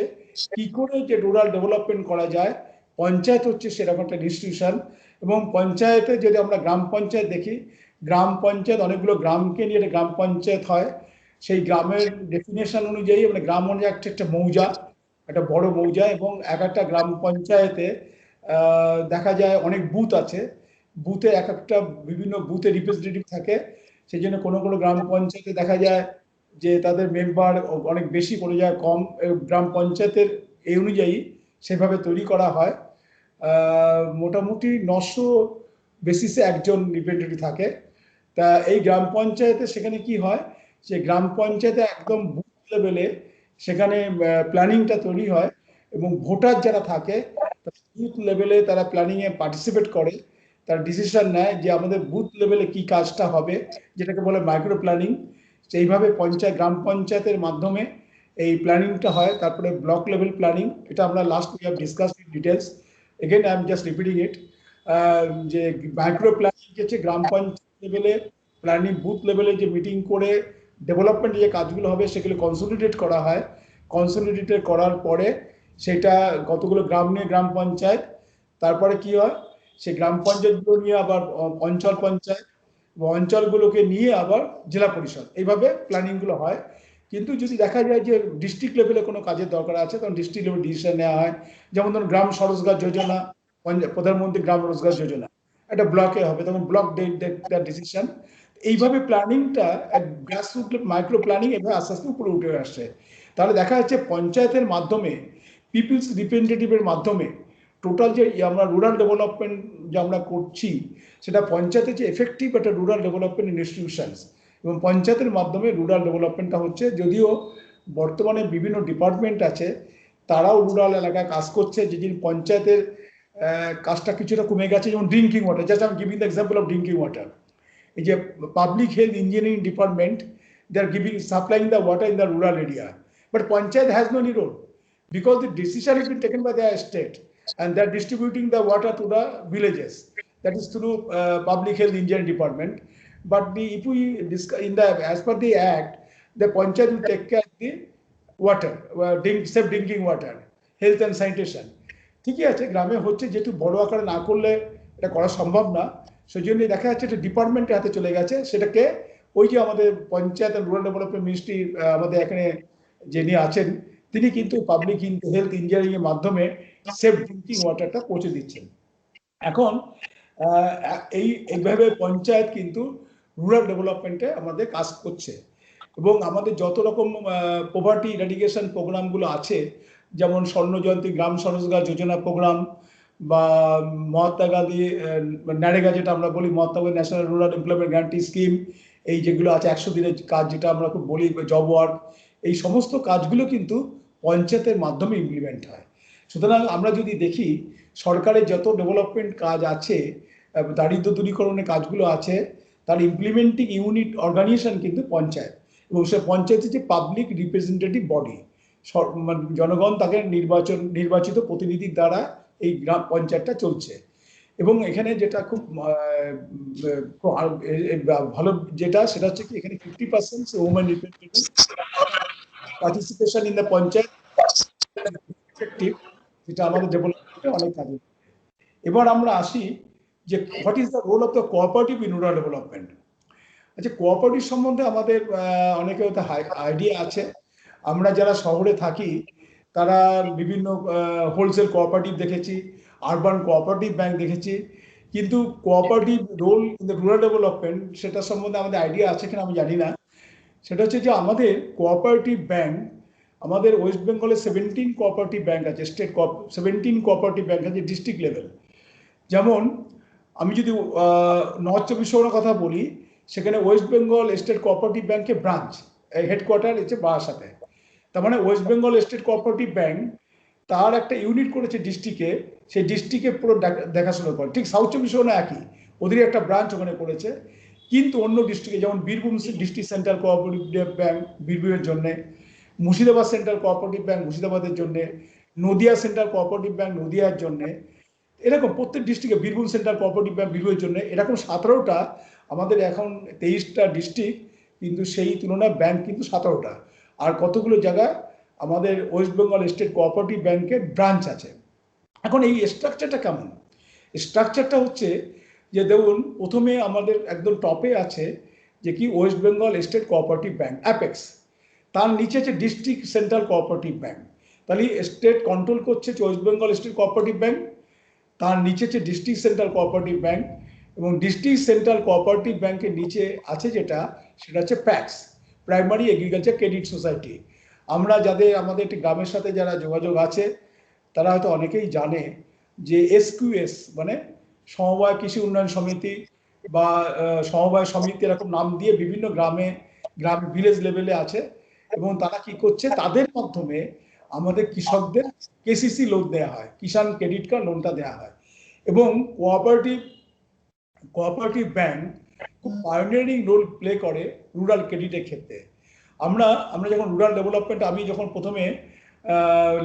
কি করে যে রুরাল ডেভেলপমেন্ট করা যায়, পঞ্চায়েত হচ্ছে সেরকম একটা ইনস্টিটিউশন। এবং পঞ্চায়েতে যদি আমরা গ্রাম পঞ্চায়েত দেখি, গ্রাম পঞ্চায়েত অনেকগুলো গ্রামকে নিয়ে একটা গ্রাম পঞ্চায়েত হয়। সেই গ্রামের ডেফিনেশন অনুযায়ী, মানে গ্রাম অনুযায়ী একটা মৌজা, একটা বড় মৌজা, এবং এক একটা গ্রাম পঞ্চায়েতে দেখা যায় অনেক বুথ আছে, বুথে এক একটা বিভিন্ন বুথে রিপ্রেজেন্টেটিভ থাকে। সেই জন্য কোনো কোনো গ্রাম পঞ্চায়েতে দেখা যায় যে তাদের মেম্বার অনেক বেশি, কোনো জায়গায় কম। গ্রাম পঞ্চায়েতের এই অনুযায়ী সেভাবে তৈরি করা হয়। মোটামুটি 900 বেসিসে একজন রিপ্রেজেন্টেটিভ থাকে। তা এই গ্রাম পঞ্চায়েতে সেখানে কি হয়, যে গ্রাম পঞ্চায়েতে একদম বুথ লেভেলে সেখানে প্ল্যানিংটা তৈরি হয়, এবং ভোটার যারা থাকে বুথ লেভেলে তারা প্ল্যানিংয়ে পার্টিসিপেট করে, তারা ডিসিশন নেয় যে আমাদের বুথ লেভেলে কি কাজটা হবে, যেটাকে বলে মাইক্রো প্ল্যানিং। সেইভাবে গ্রাম পঞ্চায়েতের মাধ্যমে এই প্ল্যানিংটা হয়। তারপরে ব্লক লেভেল প্ল্যানিং, এটা আমরা last we have discuss in details, again I am just repeating it. যে মাইক্রো প্ল্যানিং হচ্ছে গ্রাম পঞ্চায়েত লেভেলে প্ল্যানিং, বুথ লেভেলে যে মিটিং করে ডেভেলপমেন্ট যে কাজগুলো হবে সেগুলো কনসলিডেট করা হয়। কনসলিডেটেড করার পরে সেটা কতগুলো গ্রাম নিয়ে গ্রাম পঞ্চায়েত, তারপরে কি হয়, সেই গ্রাম পঞ্চায়েতগুলো নিয়ে আবার অঞ্চল পঞ্চায়েত, অঞ্চলগুলোকে নিয়ে আবার জেলা পরিষদ, এইভাবে প্ল্যানিংগুলো হয়। কিন্তু যদি দেখা যায় যে ডিস্ট্রিক্ট লেভেলে কোনো কাজের দরকার আছে, তখন ডিস্ট্রিক্ট লেভেল ডিসিশন নেওয়া হয়। যেমন ধরুন গ্রাম স্বরোজগার যোজনা, প্রধানমন্ত্রী গ্রাম রোজগার যোজনা, একটা ব্লকে হবে, তখন ব্লক ডিসিশন। এইভাবে প্ল্যানিংটা গ্রাসরুট মাইক্রো প্ল্যানিং এভাবে আস্তে আস্তে উপরে উঠে আসছে। তাহলে দেখা যাচ্ছে পঞ্চায়েতের মাধ্যমে, পিপলস রিপ্রেজেন্টেটিভের মাধ্যমে টোটাল যে আমরা রুরাল ডেভেলপমেন্ট যে আমরা করছি, সেটা পঞ্চায়েতের যে এফেক্টিভ একটা রুরাল ডেভেলপমেন্ট ইনস্টিটিউশনস, এবং পঞ্চায়েতের মাধ্যমে রুরাল ডেভেলপমেন্টটা হচ্ছে। যদিও বর্তমানে বিভিন্ন ডিপার্টমেন্ট আছে, তারাও রুরাল এলাকায় কাজ করছে, যেদিন পঞ্চায়েতের কাজটা কিছুটা কমে গেছে। যেমন drinking water, just I am giving the example of drinking water. এই যে public health engineering department, they are giving supplying the water in the rural area, but panchayat has no any role because the decision has been taken by the state and they are distributing the water to the villages, that is through public health engineering department. But if we discuss in the as per the act, the panchayat will take care of the water, safe drinking water, health and sanitation. ঠিকই আছে, গ্রামে হচ্ছে, যেহেতু বড় আকারে না করলে এটা করা সম্ভব না, সেই জন্য দেখা যাচ্ছে একটা ডিপার্টমেন্টের হাতে চলে গেছে। সেটাকে ওই যে আমাদের panchayat and rural development ministry আমাদের এখানে যিনি আছেন, তিনি কিন্তু পাবলিক হেলথ ইঞ্জিনিয়ারিং এর মাধ্যমে সেফ ড্রিঙ্কিং ওয়াটারটা পৌঁছে দিচ্ছেন। এখন এইভাবে পঞ্চায়েত কিন্তু রুরাল ডেভেলপমেন্টে আমাদের কাজ করছে। এবং আমাদের যত রকম পভার্টি ইরাডিকেশন প্রোগ্রামগুলো আছে, যেমন স্বর্ণ জয়ন্তী গ্রাম স্বরোজগার যোজনা প্রোগ্রাম, বা মহাত্মা গান্ধী নারেগা, যেটা আমরা বলি Mahatma Gandhi national rural employment guarantee scheme, এই যেগুলো আছে 100 দিনের কাজ, যেটা আমরা খুব বলি জব ওয়ার্ক, এই সমস্ত কাজগুলো কিন্তু পঞ্চায়েতের মাধ্যমে ইমপ্লিমেন্ট হয়। সুতরাং আমরা যদি দেখি সরকারের যত ডেভেলপমেন্ট কাজ আছে, দারিদ্র দূরীকরণের কাজগুলো আছে, তার ইমপ্লিমেন্টিং ইউনিট অর্গানাইজেশন কিন্তু পঞ্চায়েত, এবং সে পঞ্চায়েতের যে পাবলিক রিপ্রেজেন্টেটিভ বডি, জনগণ তাকে নির্বাচিত প্রতিনিধির দ্বারা এই গ্রাম পঞ্চায়েতটা চলছে। এবং এখানে যেটা খুব ভালো যেটা, সেটা হচ্ছে কি, এখানে 50% women representative participation in the panchayat, যেটা আমাদের ডেভেলপমেন্টে অনেক কাজে। এবার আমরা আসি যে what is the role of the cooperative in rural development. আচ্ছা, কোঅপারেটিভ সম্বন্ধে আমাদের অনেকে হয়তো আইডিয়া আছে। আমরা যারা শহরে থাকি তারা বিভিন্ন হোলসেল কোঅপারেটিভ দেখেছি, আরবান কোঅপারেটিভ ব্যাংক দেখেছি, কিন্তু cooperative role in the rural development সেটা সম্বন্ধে আমাদের আইডিয়া আছে কিনা আমি জানি না। সেটা হচ্ছে যে আমাদের কোঅপারেটিভ ব্যাংক, আমাদের ওয়েস্ট বেঙ্গলে 17 কোঅপারেটিভ ব্যাংক আছে, 17 কোঅপারেটিভ ব্যাংক আছে ডিস্ট্রিক্ট লেভেল। যেমন আমি যদি নর্থ 24 পরগনার কথা বলি, সেখানে ওয়েস্ট বেঙ্গল স্টেট কোঅপারেটিভ ব্যাংকের ব্রাঞ্চ হেডকোয়ার্টার হচ্ছে বারাসাতে। তার মানে West Bengal state cooperative bank তার একটা ইউনিট করেছে ডিস্ট্রিক্টে, সেই ডিস্ট্রিক্টে পুরো দেখাশোনা করে। ঠিক সাউথ 24 পরগনা একই, ওদেরই একটা ব্রাঞ্চ ওখানে করেছে। কিন্তু অন্য ডিস্ট্রিক্টে, যেমন Birbhum district central cooperative bank বীরভূমের জন্য, মুর্শিদাবাদ সেন্ট্রাল কোঅপারেটিভ ব্যাংক মুর্শিদাবাদের জন্য, নদিয়া সেন্ট্রাল কোঅপারেটিভ ব্যাংক নদিয়ার জন্য, এরকম প্রত্যেক ডিস্ট্রিক্টে বীরভূম সেন্ট্রাল কোঅপারেটিভ ব্যাংক বীরভূমের জন্য, এরকম 17টা। আমাদের এখন 23টা ডিস্ট্রিক্ট, কিন্তু সেই তুলনায় ব্যাংক কিন্তু 17টা। আর কতগুলো জায়গায় আমাদের ওয়েস্ট বেঙ্গল স্টেট কোঅপারেটিভ ব্যাংকের ব্রাঞ্চ আছে। এখন এই স্ট্রাকচারটা কেমন? স্ট্রাকচারটা হচ্ছে যে দেখুন, প্রথমে আমাদের একদম টপে আছে যে কি West Bengal state cooperative bank apex, তার নিচে আছে ডিস্ট্রিক্ট সেন্ট্রাল কোঅপারেটিভ ব্যাংক। তাহলে স্টেট কন্ট্রোল করছে West Bengal state cooperative bank, তার নিচে হচ্ছে ডিস্ট্রিক্ট সেন্ট্রাল কোঅপারেটিভ ব্যাংক, এবং ডিস্ট্রিক্ট সেন্ট্রাল কোঅপারেটিভ ব্যাংকের নিচে আছে যেটা, সেটা হচ্ছে packs, primary agriculture credit society. আমরা আমাদের একটি গ্রামের সাথে যারা যোগাযোগ আছে, তারা হয়তো অনেকেই জানে যে এসকিউএস মানে সমবায় কৃষি উন্নয়ন সমিতি বা সমবায় সমিতি, এরকম নাম দিয়ে বিভিন্ন গ্রামে ভিলেজ লেভেলে আছে। এবং তারা কি করছে, তাদের মাধ্যমে আমাদের কৃষকদের কেসিসি লোন দেওয়া হয়, কিষাণ ক্রেডিট কার্ড লোনটা দেওয়া হয়। এবং কোঅপারেটিভ ব্যাংক খুব পায়োনিয়ারিং রোল প্লে করে রুরাল ক্রেডিটের ক্ষেত্রে। আমরা যখন রুরাল ডেভেলপমেন্ট, আমি যখন প্রথমে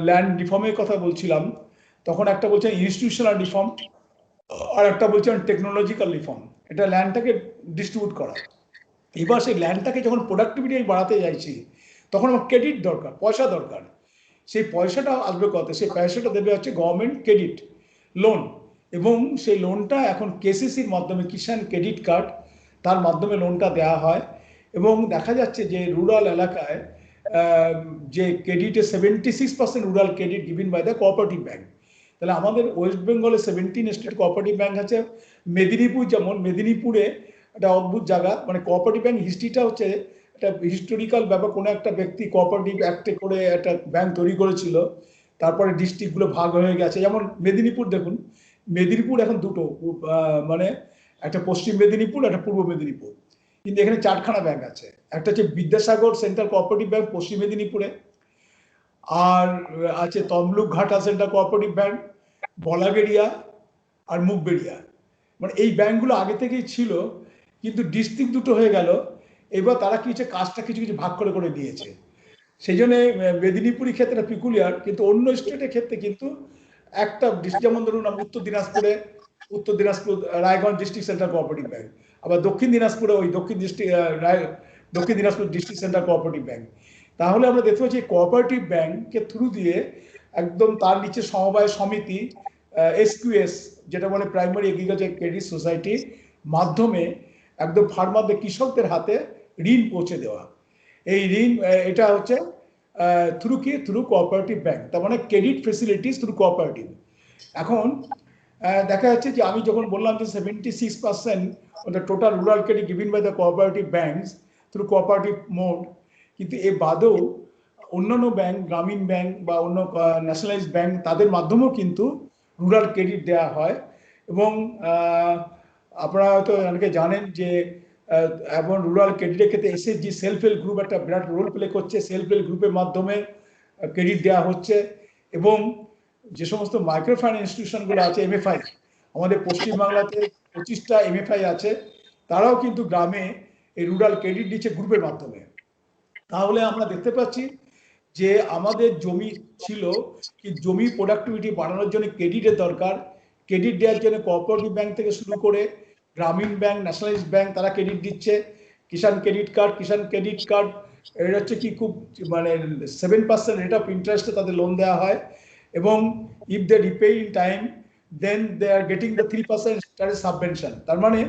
ল্যান্ড রিফর্মের কথা বলছিলাম, তখন একটা বলছেন ইনস্টিটিউশনাল রিফর্ম, আর একটা বলছেন টেকনোলজিক্যাল রিফর্ম। এটা ল্যান্ডটাকে ডিস্ট্রিবিউট করা। এবার সেই ল্যান্ডটাকে যখন প্রোডাক্টিভিটি আমি বাড়াতে যাইছি, তখন আমার ক্রেডিট দরকার, পয়সা দরকার। সেই পয়সাটা আসবে কত? সেই পয়সাটা দেবে হচ্ছে গভর্নমেন্ট ক্রেডিট লোন, এবং সেই লোনটা এখন কেসিসির মাধ্যমে, কিষাণ ক্রেডিট কার্ড, তার মাধ্যমে লোনটা দেওয়া হয়। এবং দেখা যাচ্ছে যে রুরাল এলাকায় যে ক্রেডিটে 76% rural credit given by the cooperative bank. তাহলে আমাদের ওয়েস্ট বেঙ্গলে 17 স্টেট কোঅপারেটিভ ব্যাংক আছে। মেদিনীপুর, যেমন মেদিনীপুরে একটা অদ্ভুত জায়গা, মানে কোঅপারেটিভ ব্যাংক হিস্ট্রিটা হচ্ছে একটা হিস্টোরিক্যাল ব্যাপার। কোনো একটা ব্যক্তি কোঅপারেটিভ অ্যাক্টে করে একটা ব্যাংক তৈরি করেছিল, তারপরে ডিস্ট্রিক্টগুলো ভাগ হয়ে গেছে। যেমন মেদিনীপুর দেখুন, মেদিনীপুর এখন দুটো, মানে একটা পশ্চিম মেদিনীপুর, একটা পূর্ব মেদিনীপুর। কিন্তু এখানে 4খানা ব্যাংক আছে। একটা হচ্ছে বিদ্যাসাগর সেন্ট্রাল কোঅপারেটিভ ব্যাংক পশ্চিম মেদিনীপুরে, আর আছে তমলুক ঘাটা সেন্ট্রাল কোঅপারেটিভ ব্যাংক, বলাগেরিয়া আর মুগবেড়িয়া। মানে এই ব্যাংকগুলো আগে থেকেই ছিল, কিন্তু ডিস্ট্রিক্ট দুটো হয়ে গেল, এবার তারা কিছু কাজটা কিছু কিছু ভাগ করে করে দিয়েছে। সেই জন্য মেদিনীপুরের ক্ষেত্রে পিকুলিয়ার, কিন্তু অন্য স্টেটের ক্ষেত্রে কিন্তু একটা ডিস্ট্রিক্ট, যেমন ধরুন উত্তর দিনাজপুরে উত্তর Dinajpur Raiganj district central cooperative bank, আবার দক্ষিণ দিনাজপুরে ওই দক্ষিণ Dinajpur district central cooperative bank. তাহলে আমরা দেখতে পাচ্ছি কোঅপারেটিভ ব্যাংকের থ্রু দিয়ে একদম তার নিচে সমবায় সমিতি, এসকিউএস যেটা বলে প্রাইমারি এগ্রিকালচার ক্রেডিট সোসাইটি মাধ্যমে একদম ফার্মারদের কৃষকদের হাতে ঋণ পৌঁছে দেওয়া। এই ঋণ এটা হচ্ছে থ্রু কোঅপারেটিভ ব্যাংক, তার মানে ক্রেডিট ফেসিলিটিস থ্রু কোঅপারেটিভ। এখন দেখা যাচ্ছে যে আমি যখন বললাম যে 76% of the total rural credit given by the cooperative banks through cooperative mode, কিন্তু এ বাদেও অন্যান্য ব্যাংক, গ্রামীণ ব্যাংক বা অন্য ন্যাশনালাইজ ব্যাংক, তাদের মাধ্যমেও কিন্তু রুরাল ক্রেডিট দেওয়া হয়। এবং আপনারা হয়তো অনেকে জানেন যে এখন রুরাল ক্রেডিটের ক্ষেত্রে এসএসজি সেলফ হেল্প গ্রুপ একটা বিরাট রোল প্লে করছে। সেলফ হেল্প গ্রুপের মাধ্যমে ক্রেডিট দেওয়া হচ্ছে। এবং যে সমস্ত মাইক্রো ফাইন্যান্স ইনস্টিটিউশনগুলো আছে, এমএফআই, আমাদের পশ্চিমবাংলাতে 25টা এমএফআই আছে, তারাও কিন্তু গ্রামে এই রুরাল ক্রেডিট দিচ্ছে গ্রুপের মাধ্যমে। তাহলে আমরা দেখতে পাচ্ছি যে আমাদের জমি ছিল, কি জমি প্রোডাক্টিভিটি বাড়ানোর জন্য ক্রেডিটের দরকার। ক্রেডিট দেওয়ার জন্য কোঅপারেটিভ ব্যাংক থেকে শুরু করে গ্রামীণ ব্যাংক, ন্যাশনালাইজ ব্যাংক, তারা ক্রেডিট দিচ্ছে। কিষাণ ক্রেডিট কার্ড এর হচ্ছে কি খুব মানে 7% রেট অফ ইন্টারেস্টে তাদের লোন দেওয়া হয়। এবং if they repay in time then they are getting the 3% subvention. তার মানে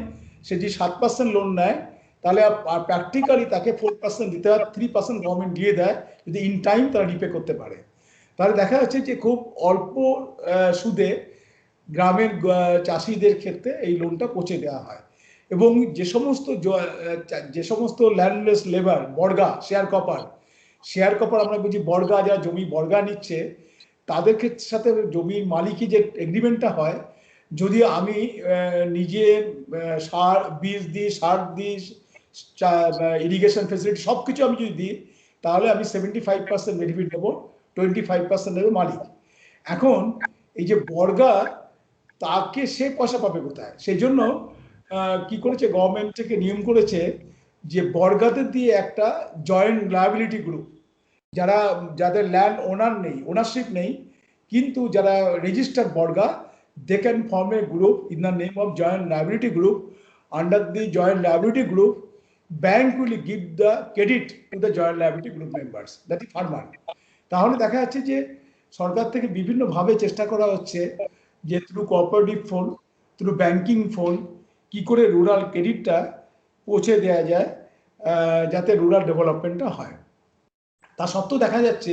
সে যে 7% লোন নেয়, তাহলে প্র্যাকটিক্যালি তাকে 4% দিতে হয়, 3% গভর্নমেন্ট দিয়ে দেয় যদি ইন টাইম তারা রিপে করতে পারে। তাহলে দেখা যাচ্ছে যে খুব অল্প সুদে গ্রামের চাষিদের ক্ষেত্রে এই লোনটা পৌঁছে দেওয়া হয়। এবং যে সমস্ত ল্যান্ডলেস লেবার, বর্গা, শেয়ার কপার আমরা বুঝি বর্গা, যারা জমি বর্গা নিচ্ছে, তাদের সাথে জমির মালিকই যে এগ্রিমেন্টটা হয়, যদি আমি নিজে বীজ দিই, সার দিই, ইরিগেশন ফেসিলিটি সব কিছু আমি যদি দিই, তাহলে আমি 75% বেনিফিট দেবো, 25% দেবে মালিক। এখন এই যে বর্গা, তাকে সে পয়সা পাবে কোথায়? সেই জন্য কি করেছে গভর্নমেন্ট থেকে নিয়ম করেছে যে বর্গাদের দিয়ে একটা জয়েন্ট লায়াবিলিটি গ্রুপ, যাদের ল্যান্ড ওনারশিপ নেই, কিন্তু যারা রেজিস্টার্ড বর্গা, they can form a group in the name of joint liability group. Under the joint liability group, bank will give the credit to the joint liability group members, that is farmer. তাহলে দেখা যাচ্ছে যে সরকার থেকে বিভিন্নভাবে চেষ্টা করা হচ্ছে যে through cooperative phone, through banking phone, কি করে রুরাল ক্রেডিটটা পৌঁছে দেওয়া যায়, যাতে রুরাল ডেভেলপমেন্টটা হয়। তা সত্ত্বেও দেখা যাচ্ছে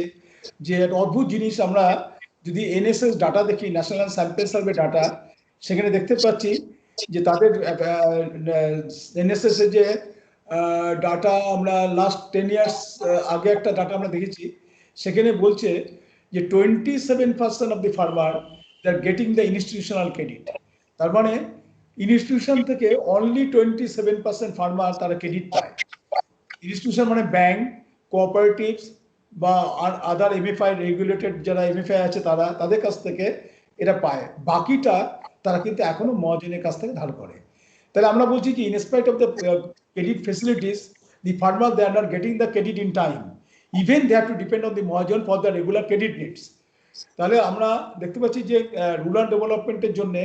যে একটা অদ্ভুত জিনিস, আমরা যদি এনএসএস ডাটা দেখি, ন্যাশনাল স্যাম্পল সার্ভে ডাটা, সেখানে দেখতে পাচ্ছি যে তাদের এনএসএস এর যে ডাটা, আমরা লাস্ট 10 ইয়ার্স আগে একটা ডাটা আমরা দেখেছি, সেখানে বলছে যে 27% of the farmer they are getting the institutional credit. তার মানে ইনস্টিটিউশন থেকে অনলি 27% ফার্মার তারা ক্রেডিট পায়। ইনস্টিটিউশন মানে ব্যাংক, কোঅপারেটিভস বা আদার এমএফআই রেগুলেটেড যারা এমএফআই আছে, তাদের কাছ থেকে এটা পায়। বাকিটা তারা কিন্তু এখনো মহাজনের কাছ থেকে ধার করে। তাহলে আমরা বলছি যে in spite of the credit facilities, the farmer they are not getting the credit in time, even they have to depend on the mahajan for the regular credit needs. তাহলে আমরা দেখতে পাচ্ছি যে রুরাল ডেভেলপমেন্টের জন্য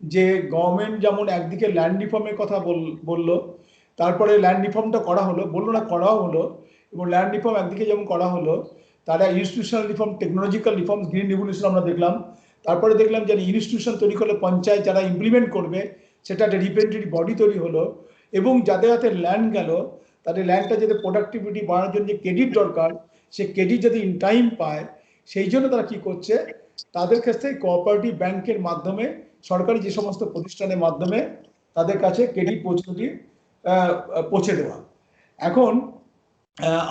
যে গভর্নমেন্ট যেমন একদিকে ল্যান্ড রিফর্মের কথা বললো, তারপরে ল্যান্ড রিফর্মটা করা হলো, করাও হলো, এবং ল্যান্ড রিফর্ম একদিকে যেমন করা হলো, তারা institutional reform, technological reform, green revolution আমরা দেখলাম। তারপরে দেখলাম যে ইনস্টিটিউশন তৈরি করলে পঞ্চায়েত যারা ইমপ্লিমেন্ট করবে, সেটা একটা রিপ্রেজেন্টেটিভ বডি তৈরি হলো। এবং যাদের হাতে ল্যান্ড গেল, তাদের ল্যান্ডটা যাতে প্রোডাক্টিভিটি বাড়ানোর জন্য যে ক্রেডিট দরকার, সে ক্রেডিট যদি ইন টাইম পায়, সেই জন্য তারা কি করছে, তাদের ক্ষেত্রে কোঅপারেটিভ ব্যাংকের মাধ্যমে, সরকারি যে সমস্ত প্রতিষ্ঠানের মাধ্যমে তাদের কাছে ক্রেডিট পৌঁছে দেওয়া। এখন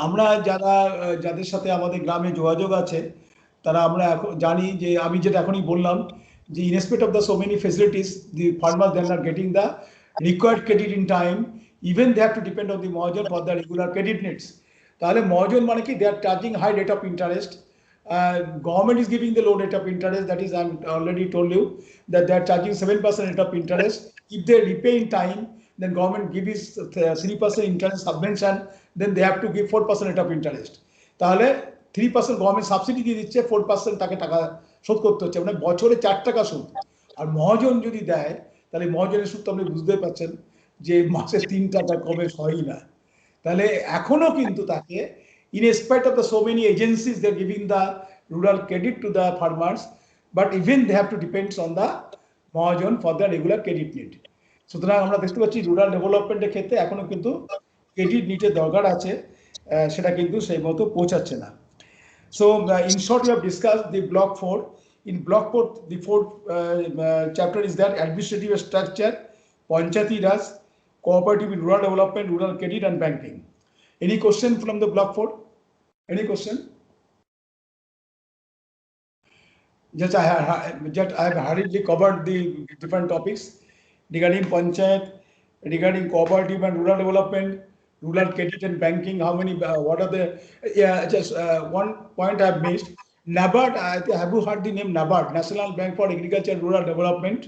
আমরা যাদের সাথে আমাদের গ্রামে যোগাযোগ আছে, তারা আমরা এখন জানি যে আমি যেটা এখনই বললাম যে in spite of the so many facilities, the farmer they are not getting the required credit in time, even they have to depend on the Mahajan for their regular credit needs. তাহলে মহাজন মানে কি, they are charging high rate of interest. Government is giving the low rate of interest, that is I'm already told you that they are charging 7% rate of interest. If they repay in time, then government gives 3% interest subvention, then they have to give 4% rate of interest. তাহলে 3% government subsidy দিয়ে দিচ্ছে, 4% তাকে টাকা শোধ করতে হচ্ছে, মানে বছরে 4 টাকা সুদ। আর মহাজন যদি দেয় তাহলে মহাজনের সুদ তো আপনি বুঝতে পারছেন যে মাসে 3 টাকা কমে হয়ই না। তাহলে এখনো কিন্তু তাকে, in spite of the so many agencies they are giving the rural credit to the farmers, but even they have to depend on the Mahajan for the regular credit need. সুতরাং আমরা দেখতে পাচ্ছি রুরাল ডেভেলপমেন্টের ক্ষেত্রে এখনো কিন্তু credit নিটের দরকার আছে, সেটা কিন্তু সেই মতো পৌঁছাচ্ছে না। So in short, we have discussed the block 4. In block 4, the fourth chapter is that administrative structure, Panchayati Raj, cooperative in rural development, rural credit and banking. Any question from the block 4? Any question? Just I have hurriedly covered the different topics regarding Panchayat, regarding cooperative and rural development, rural credit and banking. How many, what are the, just one point I have missed. NABARD, have you heard the name NABARD, National Bank for Agriculture and Rural Development?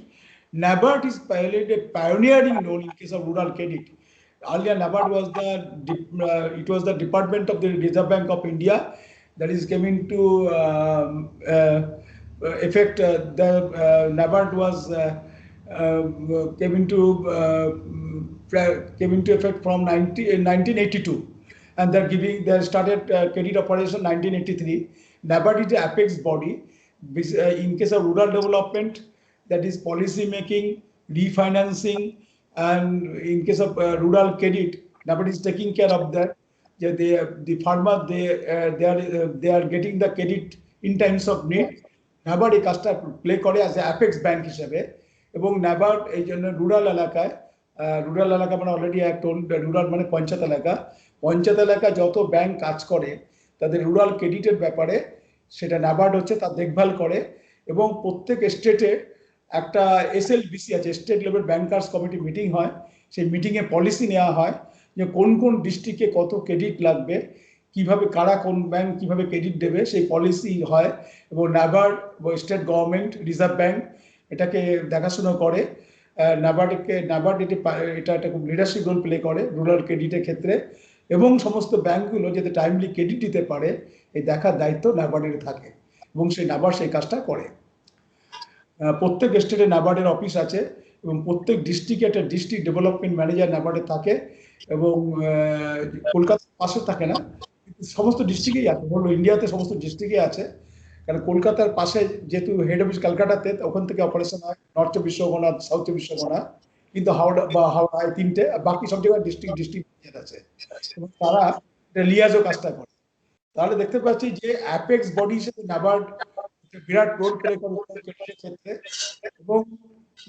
NABARD is played a pioneering role in case of rural credit. Earlier NABARD was it was the department of the Reserve Bank of India that is came into effect. The NABARD was came into effect from 1982, and they started credit operation 1983. NABARD is the apex body in case of rural development, that is policy making, refinancing, and in case of rural credit, NABARD is taking care of that. The farmer they are getting the credit in times of need. NABARD এই কাজটা play করে as a apex bank হিসেবে, এবং NABARD এই জন্য rural এলাকা মানে already এক টোল, রুরাল মানে পঞ্চায়েত এলাকা যত ব্যাংক কাজ করে তাদের রুরাল ক্রেডিটের ব্যাপারে সেটা NABARD হচ্ছে তার দেখভাল করে, এবং প্রত্যেক স্টেটে একটা SLBC আছে, state level bankers committee meeting হয়, সেই মিটিংয়ে পলিসি নেওয়া হয় যে কোন কোন ডিস্ট্রিক্টে কত ক্রেডিট লাগবে, কিভাবে কারা কোন ব্যাংক কিভাবে ক্রেডিট দেবে, সেই পলিসি হয়, এবং NABARD state government reserve bank এটাকে দেখাশোনা করে। NABARD এটা একটা খুব লিডারশিপ রোল প্লে করে রুরাল ক্রেডিটের ক্ষেত্রে, এবং সমস্ত ব্যাংকগুলো যাতে টাইমলি ক্রেডিট দিতে পারে এই দেখার দায়িত্ব NABARD-এর থাকে, এবং সেই NABARD সেই কাজটা করে। প্রত্যেক স্টেটে NABARD-এর অফিস আছে, এবং প্রত্যেক ডিস্ট্রিক্টে একটা ডিস্ট্রিক্ট ডেভেলপমেন্ট ম্যানেজার NABARD-এ থাকে, এবং কলকাতার পাশে থাকে না, সমস্ত ডিস্ট্রিক্টেই আছে, বললো ইন্ডিয়াতে সমস্ত ডিস্ট্রিক্টে আছে, কারণ কলকাতার পাশে যেহেতু হেড অফিস কলকাতাতে, ওখান থেকে অপারেশন হয় নর্থ চব্বিশ পরগনা, সাউথ চব্বিশ পরগনা, কিন্তু হাওড়ায় 3টে, বাকি সব জায়গায় ডিস্ট্রিক্ট আছে, এবং তারা লিয়াজও কাজটা করে। তাহলে দেখতে পাচ্ছি যে অ্যাপেক্স বডি হিসেবে NABARD বিরাট রোল প্লে করে ক্ষেত্রে, এবং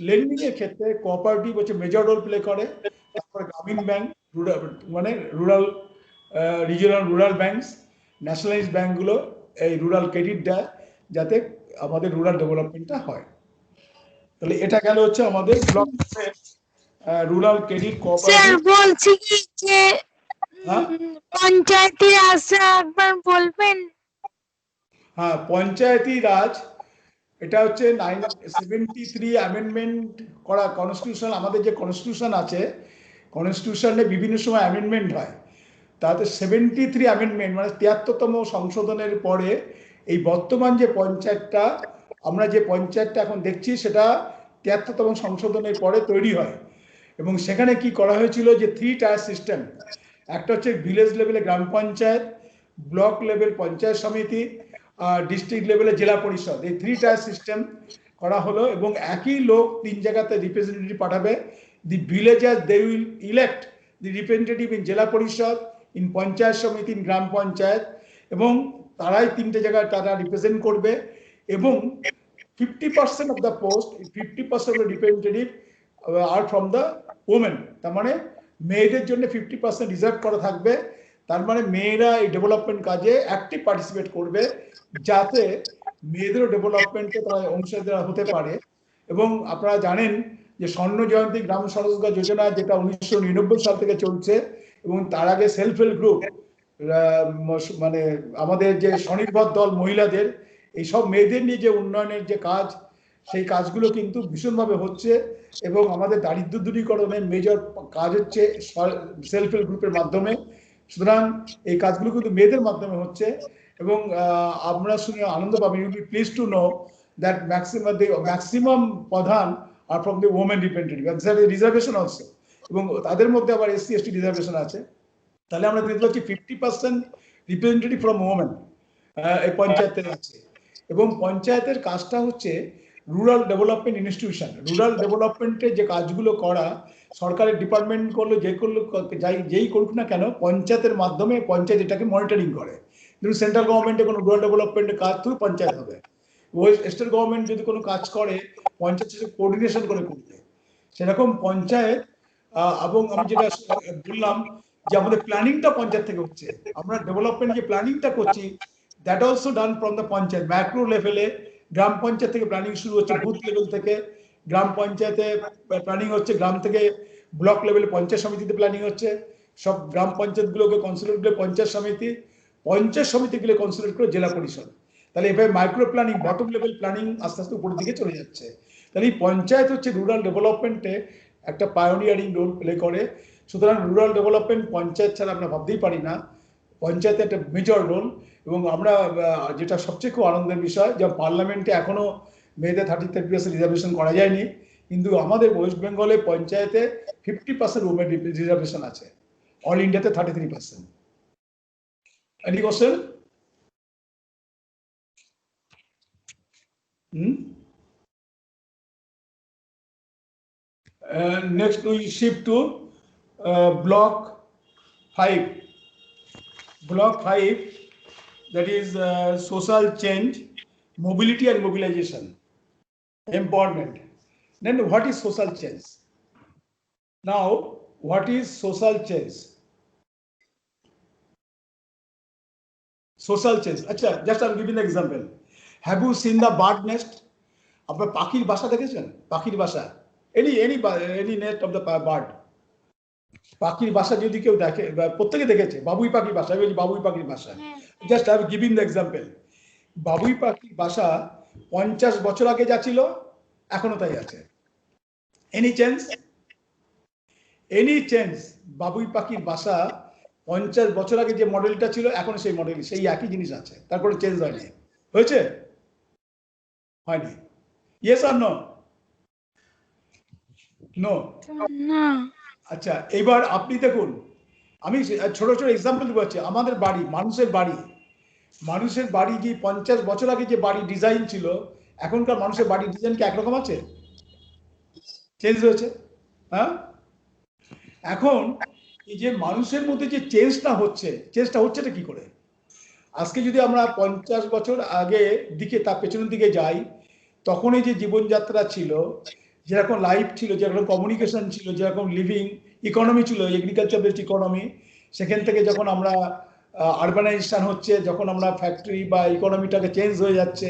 লেন্ডিং এর ক্ষেত্রে কোঅপারেটিভ হচ্ছে মেজর রোল প্লে করে। তারপরে গ্রামীণ ব্যাংক, মানে rural regional rural banks, nationalised ব্যাংকগুলো এই রুরাল ক্রেডিট দেয় যাতে আমাদের রুরাল ডেভেলপমেন্টটা হয়। তাহলে এটা গেল হচ্ছে আমাদের ব্লক রুরাল ক্রেডিট কোঅপারেটিভ। বলছি কি যে পঞ্চায়েতি রাজ একবার বলবেন? হ্যাঁ, পঞ্চায়েতি রাজ এটা হচ্ছে 73 অ্যামেন্ডমেন্ট করা কনস্টিটিউশন। আমাদের যে কনস্টিটিউশন আছে, কনস্টিটিউশনে বিভিন্ন সময় অ্যামেন্ডমেন্ট হয়, তাতে 73 অ্যামেন্ডমেন্ট মানে 73তম সংশোধনের পরে এই বর্তমান যে পঞ্চায়েতটা, আমরা যে পঞ্চায়েতটা এখন দেখছি সেটা 73তম সংশোধনের পরে তৈরি হয়। এবং সেখানে কি করা হয়েছিল যে 3 টায়ার সিস্টেম, একটা হচ্ছে ভিলেজ লেভেলে গ্রাম পঞ্চায়েত, ব্লক লেভেল পঞ্চায়েত সমিতি, ডিস্ট্রিক্ট লেভেলে জেলা পরিষদ, এই 3 টায়ার সিস্টেম করা হলো। এবং একই লোক 3 জায়গাতে রিপ্রেজেন্টেটিভ পাঠাবে। The villagers they will elect the representative in Zila Parishad, in panchayat সমিতি, ইন গ্রাম পঞ্চায়েত, এবং তারাই 3টে জায়গায় তারা রিপ্রেজেন্ট করবে। এবং 50% of the post, 50% of the representative are from the women, তার মানে মেয়েদের জন্য 50% রিজার্ভ করা থাকবে। তার মানে মেয়েরা এই ডেভেলপমেন্ট কাজে অ্যাক্টিভ পার্টিসিপেট করবে, যাতে মেয়েদেরও ডেভেলপমেন্টে তারা অংশীদার হতে পারে। এবং আপনারা জানেন যে স্বর্ণ জয়ন্তী গ্রাম স্বরোজগার যোজনা, যেটা 1999 সাল থেকে চলছে, এবং তার আগে সেলফ হেল্প গ্রুপ, মানে আমাদের যে স্বনির্ভর দল মহিলাদের, এই সব মেয়েদের নিয়ে যে উন্নয়নের যে কাজ, সেই কাজগুলো কিন্তু ভীষণভাবে হচ্ছে। এবং আমাদের দারিদ্র দূরীকরণের মেজর কাজ হচ্ছে সেলফ হেল্প গ্রুপের মাধ্যমে। সুতরাং এই কাজগুলো কিন্তু মেয়েদের মাধ্যমে হচ্ছে। এবং আমরা শুনে আনন্দ পাবেন, you be please to know that maximum pradhan are from the women representative, reservation also, এবং তাদের মধ্যে আবার SC ST রিজার্ভেশন আছে। তাহলে আমরা দেখতে পাচ্ছি 50% রিপ্রেজেন্টেটিভ ফ্রম ওমেন এই পঞ্চায়েতের আছে। এবং পঞ্চায়েতের কাজটা হচ্ছে রুরাল ডেভেলপমেন্ট ইনস্টিটিউশন। রুরাল ডেভেলপমেন্টে যে কাজগুলো করা, সরকারের ডিপার্টমেন্ট করলো, যে করলো, যেই করুক না কেন, পঞ্চায়েতের মাধ্যমে পঞ্চায়েত এটাকে মনিটরিং করে। কিন্তু সেন্ট্রাল গভর্নমেন্টে কোনো রুরাল ডেভেলপমেন্টের কাজ থ্রু পঞ্চায়েত হবে। স্টেট গভর্নমেন্ট যদি কোনো কাজ করে, পঞ্চায়েত সাথে কোঅর্ডিনেশন করে করবে। সেরকম পঞ্চায়েত, এবং আমি যেটা বললাম যে আমাদের প্ল্যানিংটা পঞ্চায়েত থেকে হচ্ছে, আমরা ডেভেলপমেন্ট যে প্ল্যানিংটা করছি, that also done from the panchayat. Macro লেভেলে গ্রাম পঞ্চায়েত থেকে প্ল্যানিং শুরু হচ্ছে, বুথ লেভেল থেকে গ্রাম পঞ্চায়েতে প্ল্যানিং হচ্ছে, গ্রাম থেকে ব্লক লেভেলে পঞ্চায়েত সমিতিতে প্ল্যানিং হচ্ছে, সব গ্রাম পঞ্চায়েতগুলোকে কনসোলিডেট করে পঞ্চায়েত সমিতি, পঞ্চায়েত সমিতিগুলো কনসোলিডেট করে জেলা পরিষদ। তাহলে এভাবে micro planning, bottom level planning আস্তে আস্তে উপরের দিকে চলে যাচ্ছে। তাহলে এই পঞ্চায়েত হচ্ছে রুরাল ডেভেলপমেন্টে একটা পায়োনিয়ারিং রোল প্লে করে। সুতরাং রুরাল ডেভেলপমেন্ট পঞ্চায়েত ছাড়া আমরা ভাবতেই পারি না। পঞ্চায়েতে একটা মেজর রোল। এবং আমরা যেটা সবচেয়ে খুব আনন্দের বিষয়, যে পার্লামেন্টে এখনো মেয়েদের 33% রিজার্ভেশন করা যায়নি, কিন্তু আমাদের ওয়েস্ট বেঙ্গলে পঞ্চায়েতে 50% উমেন রিজার্ভেশন আছে, অল ইন্ডিয়াতে 33%। Any question? Next we shift to block 5. Block 5, that is social change, mobility and mobilization, empowerment. Then what is social change? Now, what is social change? Social change. Achha, just I'm giving an example. Have you seen the bird nest? আপনার পাখির বাসা দেখেছেন? পাখির বাসা, any nest of the bird. পাখির বাসা যদি কেউ দেখে, প্রত্যেকে দেখেছে বাবুই পাখির বাসা, বাবুই পাখির বাসা। Just I giving the example. বাবুই পাখির বাসা 50 বছর আগে যা ছিল এখনো তাই আছে। Any change? Any change? বাবুই পাখির বাসা 50 বছর আগে যে মডেলটা ছিল এখন সেই মডেল, সেই একই জিনিস আছে, তারপরে চেঞ্জ হয়নি। হয়েছে? হয়নি। ইয়েস আর নো? নো। না। আচ্ছা, এবার আপনি দেখুন, আমি ছোট ছোট এক্সাম্পল দিচ্ছি। আমাদের বাড়ি, মানুষের বাড়ি যে 50 বছর আগে যে বাড়ি ডিজাইন ছিল, এখনকার মানুষের বাড়ির ডিজাইন কি একরকম আছে? চেঞ্জ হয়েছে। হ্যাঁ, এখন এই যে মানুষের মধ্যে যে চেঞ্জটা হচ্ছেটা কি করে? আজকে যদি আমরা 50 বছর আগে দিকে, তার পেছনের দিকে যাই, তখন এই যে জীবনযাত্রা ছিল, যেরকম লাইফ ছিল, যেরকম কমিউনিকেশন ছিল, যেরকম লিভিং ইকোনমি ছিল, এগ্রিকালচার বেসড ইকোনমি, সেখান থেকে যখন আমরা আরবানাইজেশন হচ্ছে, যখন আমরা ফ্যাক্টরি বা ইকোনমিটাকে চেঞ্জ হয়ে যাচ্ছে,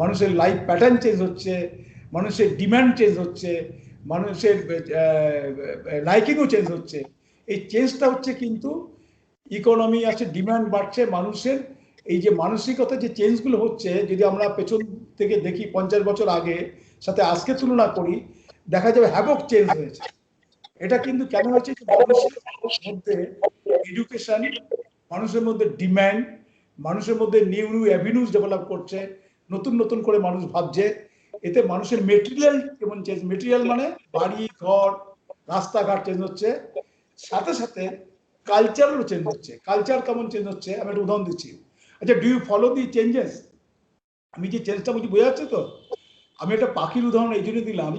মানুষের লাইফ প্যাটার্ন চেঞ্জ হচ্ছে, মানুষের ডিম্যান্ড চেঞ্জ হচ্ছে, মানুষের লাইকিংও চেঞ্জ হচ্ছে। এই চেঞ্জটা হচ্ছে কিন্তু ইকোনমি আছে, ডিম্যান্ড বাড়ছে, মানুষের এই যে মানসিকতা যে চেঞ্জগুলো হচ্ছে, যদি আমরা পেছন থেকে দেখি 50 বছর আগে সাথে আজকে তুলনা করি, দেখা যাবে হ্যাভক চেঞ্জ হয়েছে। এটা কিন্তু কেন হয়েছে? মানুষের মধ্যে এডুকেশন, মানুষের মধ্যে ডিম্যান্ড, মানুষের মধ্যে নিউ অ্যাভিনিউজ ডেভেলপ করছে, নতুন নতুন করে মানুষ ভাবছে। এতে মানুষের মেটেরিয়াল কেমন চেঞ্জ, মেটেরিয়াল মানে বাড়ি ঘর রাস্তাঘাট চেঞ্জ হচ্ছে, সাথে সাথে কালচারও চেঞ্জ হচ্ছে। কালচার কেমন চেঞ্জ হচ্ছে, আমি একটা উদাহরণ দিচ্ছি। আচ্ছা, do you follow the changes? আমি যে চেঞ্জটা বলছি বোঝা যাচ্ছে তো? আমি একটা পাখির উদাহরণ এই জন্য দিলাম,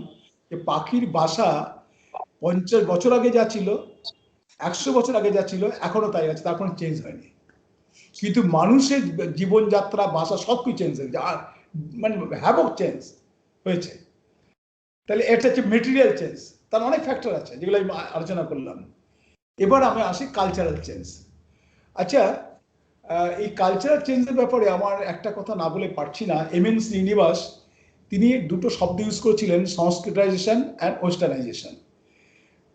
যে পাখির বাসা 50 বছর আগে যা ছিল, 100 বছর আগে যা ছিল এখনো তাই আছে, তার কোনো চেঞ্জ হয়নি। কিন্তু মানুষের জীবনযাত্রা, বাসা সবকিছু চেঞ্জ হয়েছে, মানে হ্যাভক চেঞ্জ হয়েছে। তাহলে এটা হচ্ছে মেটেরিয়াল চেঞ্জ। তার অনেক ফ্যাক্টর আছে যেগুলো আমি আলোচনা করলাম। এবার আমি আসি কালচারাল চেঞ্জ। আচ্ছা, এই কালচারাল চেঞ্জের ব্যাপারে আমার একটা কথা না বলে পারছি না। এমএন শ্রীনিবাস তিনি দুটো শব্দ ইউজ করেছিলেন, সংস্কৃতাইজেশন অ্যান্ড ওয়েস্টার্নাইজেশন।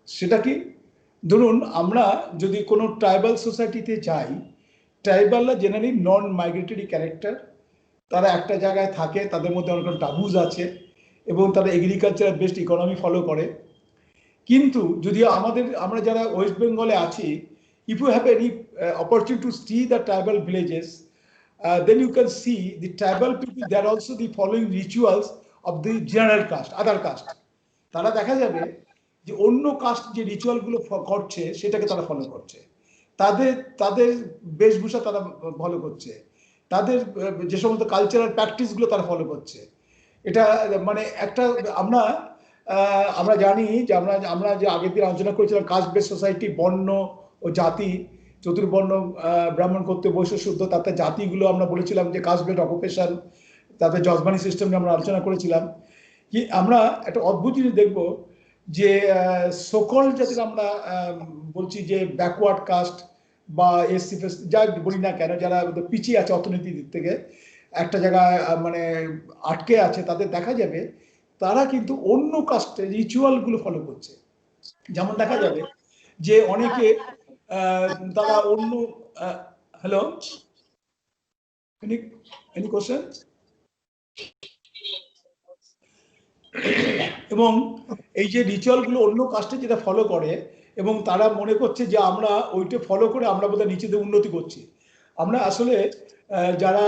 সেটা কি, ধরুন আমরা যদি কোনো ট্রাইবাল সোসাইটিতে যাই, ট্রাইবালরা জেনারেলি নন মাইগ্রেটরি ক্যারেক্টার, তারা একটা জায়গায় থাকে, তাদের মধ্যে অনেক টাবুজ আছে এবং তারা এগ্রিকালচার বেসড ইকোনমি ফলো করে। কিন্তু যদি আমরা যারা ওয়েস্ট বেঙ্গলে আছি, if you have any opportunity to see the tribal villages, then you can see the tribal people, they are also the following rituals of the general caste, other caste. তারা দেখা যাবে যে অন্য কাস্ট যে রিচুয়ালগুলো করছে সেটাকে তারা ফলো করছে, তাদের তাদের বেশভূষা তারা ফলো করছে, তাদের যে সমস্ত কালচারাল প্র্যাকটিসগুলো তারা ফলো করছে। এটা মানে একটা আমরা জানি যে আমরা যে আগের দিন আলোচনা করেছিলাম কাস্ট বেস সোসাইটি, বর্ণ ও জাতি, চতুর্বর্ণ, ব্রাহ্মণ, ক্ষত্রিয়, বৈশ্য, শূদ্র, তাতে জাতিগুলো আমরা বলেছিলাম যে কাস্ট বেস অকুপেশন, তাতে জজবানি সিস্টেম নিয়ে আমরা আলোচনা করেছিলাম। কি আমরা একটা অদ্ভুত জিনিস দেখবো যে সকল যাদের আমরা বলছি যে ব্যাকওয়ার্ড কাস্ট বা এসসি যা বলি না কেন, যারা পিছিয়ে আছে অর্থনীতির দিক থেকে, একটা জায়গায় মানে আটকে আছে, তাদের দেখা যাবে তারা কিন্তু অন্য কাস্টের রিচুয়ালগুলো ফলো করছে। যেমন দেখা যাবে যে অনেকে তারা অন্য হ্যালো, এনি কোশ্চেন? এবং এই যে রিচুয়ালগুলো অন্য কাস্টে যেটা ফলো করে এবং তারা মনে করছে যে আমরা ওইটা ফলো করে আমরা বোধহয় নিচেদের উন্নতি করছি। আমরা আসলে যারা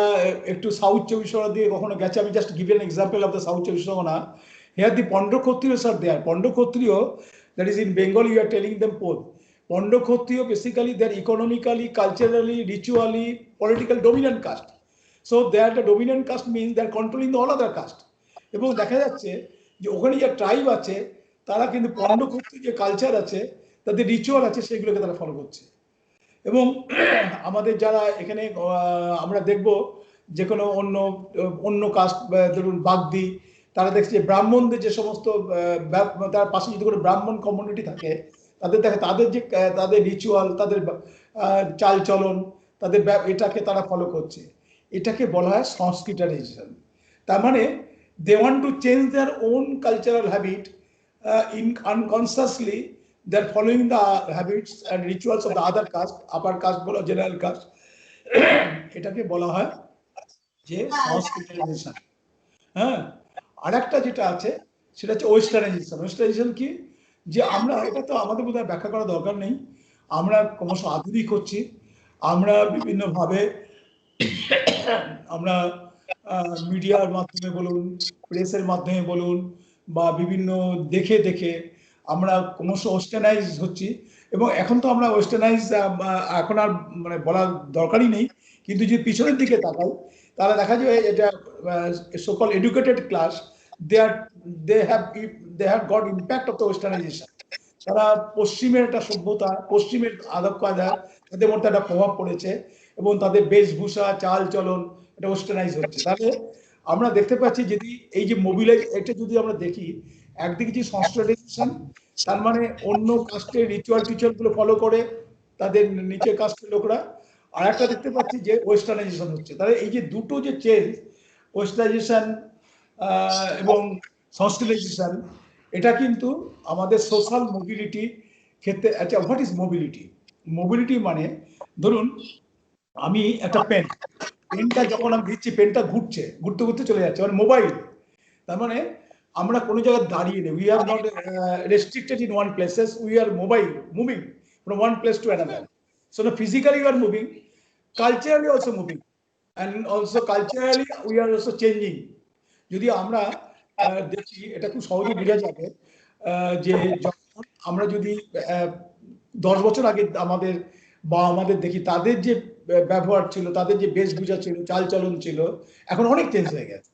একটু সাউথ চব্বিশ পরগনা দিয়ে কখনো গেছে, আমি just give an example of the south চব্বিশ পরগনা। হিয়ার দি পণ্ড ক্ষত্রিয় sir there, Pundra Kshatriya, that is in Bengal, you are telling them Pod. Pundra Kshatriya basically they are economically, culturally, ritually, political dominant caste. So they are the dominant caste means they are controlling the all other caste. এবং দেখা যাচ্ছে যে ওখানে যে tribe আছে তারা কিন্তু পণ্ড ক্ষত্রিয় যে কালচার আছে, তাদের রিচুয়াল আছে, সেগুলোকে তারা ফলো করছে। এবং আমাদের যারা এখানে আমরা দেখব যে কোনো অন্য কাস্ট, ধরুন বাগদি, তারা দেখছে যে ব্রাহ্মণদের যে সমস্ত তার পাশে যদি কোনো ব্রাহ্মণ কমিউনিটি থাকে, তাদের দেখে তাদের যে তাদের রিচুয়াল, তাদের চাল চলন, তাদের এটাকে তারা ফলো করছে। এটাকে বলা হয় সংস্কৃতাইজেশন। তার মানে they want to change their own cultural habit, unconsciously they're following the habits and rituals of the other caste, upper caste বলো, জেনারেল কাস্ট। এটাকে বলা হয় যে সংস্কৃতাইজেশন। হ্যাঁ, আরেকটা যেটা আছে সেটা হচ্ছে ওয়েস্টার্নাইজেশন। ওয়েস্টার্নাইজেশন কি, যে আমরা, এটা তো আমাদের বোধহয় ব্যাখ্যা করা দরকার নেই, আমরা ক্রমশ আধুনিক হচ্ছি, আমরা বিভিন্নভাবে আমরা মিডিয়ার মাধ্যমে বলুন, প্রেসের মাধ্যমে বলুন, বা বিভিন্ন দেখে দেখে আমরা ক্রমশ ওয়েস্টার্নাইজ হচ্ছি। এবং এখন তো আমরা ওয়েস্টার্নাইজ এখন আর মানে বলার দরকারই নেই, কিন্তু যদি পিছনের দিকে তাকাই তাহলে দেখা যাবে এটা সকল educated class, they have got impact of the westernization. তারা পশ্চিমের একটা সভ্যতা, পশ্চিমের আদব কায়দা তাদের মধ্যে একটা প্রভাব পড়েছে এবং তাদের বেশভূষা, চাল চলন এটা ওয়েস্টার্নাইজ হচ্ছে। তাহলে আমরা দেখতে পাচ্ছি যদি এই যে মোবিলাইজ, এটা যদি আমরা দেখি, একদিকে যে সংস্কৃতাইজেশন, তার মানে অন্য কাস্টের রিচুয়াল গুলো ফলো করে তাদের নিচের কাস্টের লোকরা, আর একটা দেখতে পাচ্ছি যে ওয়েস্টার্নাইজেশন হচ্ছে। তাহলে এই যে দুটো যে চেঞ্জ, ওয়েস্টার্নাইজেশন এবং সংস্কৃতাইজেশন, এটা কিন্তু আমাদের সোশ্যাল মোবিলিটি ক্ষেত্রে। আচ্ছা, হোয়াট ইজ মোবিলিটি? মোবিলিটি মানে ধরুন আমি একটা পেনটা যখন আমি দিচ্ছি, পেনটা ঘুরতে ঘুরতে চলে যাচ্ছে, মানে মোবাইল। তার মানে আমরা কোনো জায়গায় দাঁড়িয়ে নেই, we are not restricted in one places, we are moving from one place to another. So now physically you are moving, culturally also moving, and also culturally we are also changing. যদি আমরা দেখি, এটা খুব সহজে বোঝা যাবে যে যখন আমরা যদি 10 বছর আগে আমাদের দেখি, তাদের যে ব্যবহার ছিল, তাদের যে বেশভূষা ছিল, চালচলন ছিল, এখন অনেক চেঞ্জ হয়ে গেছে।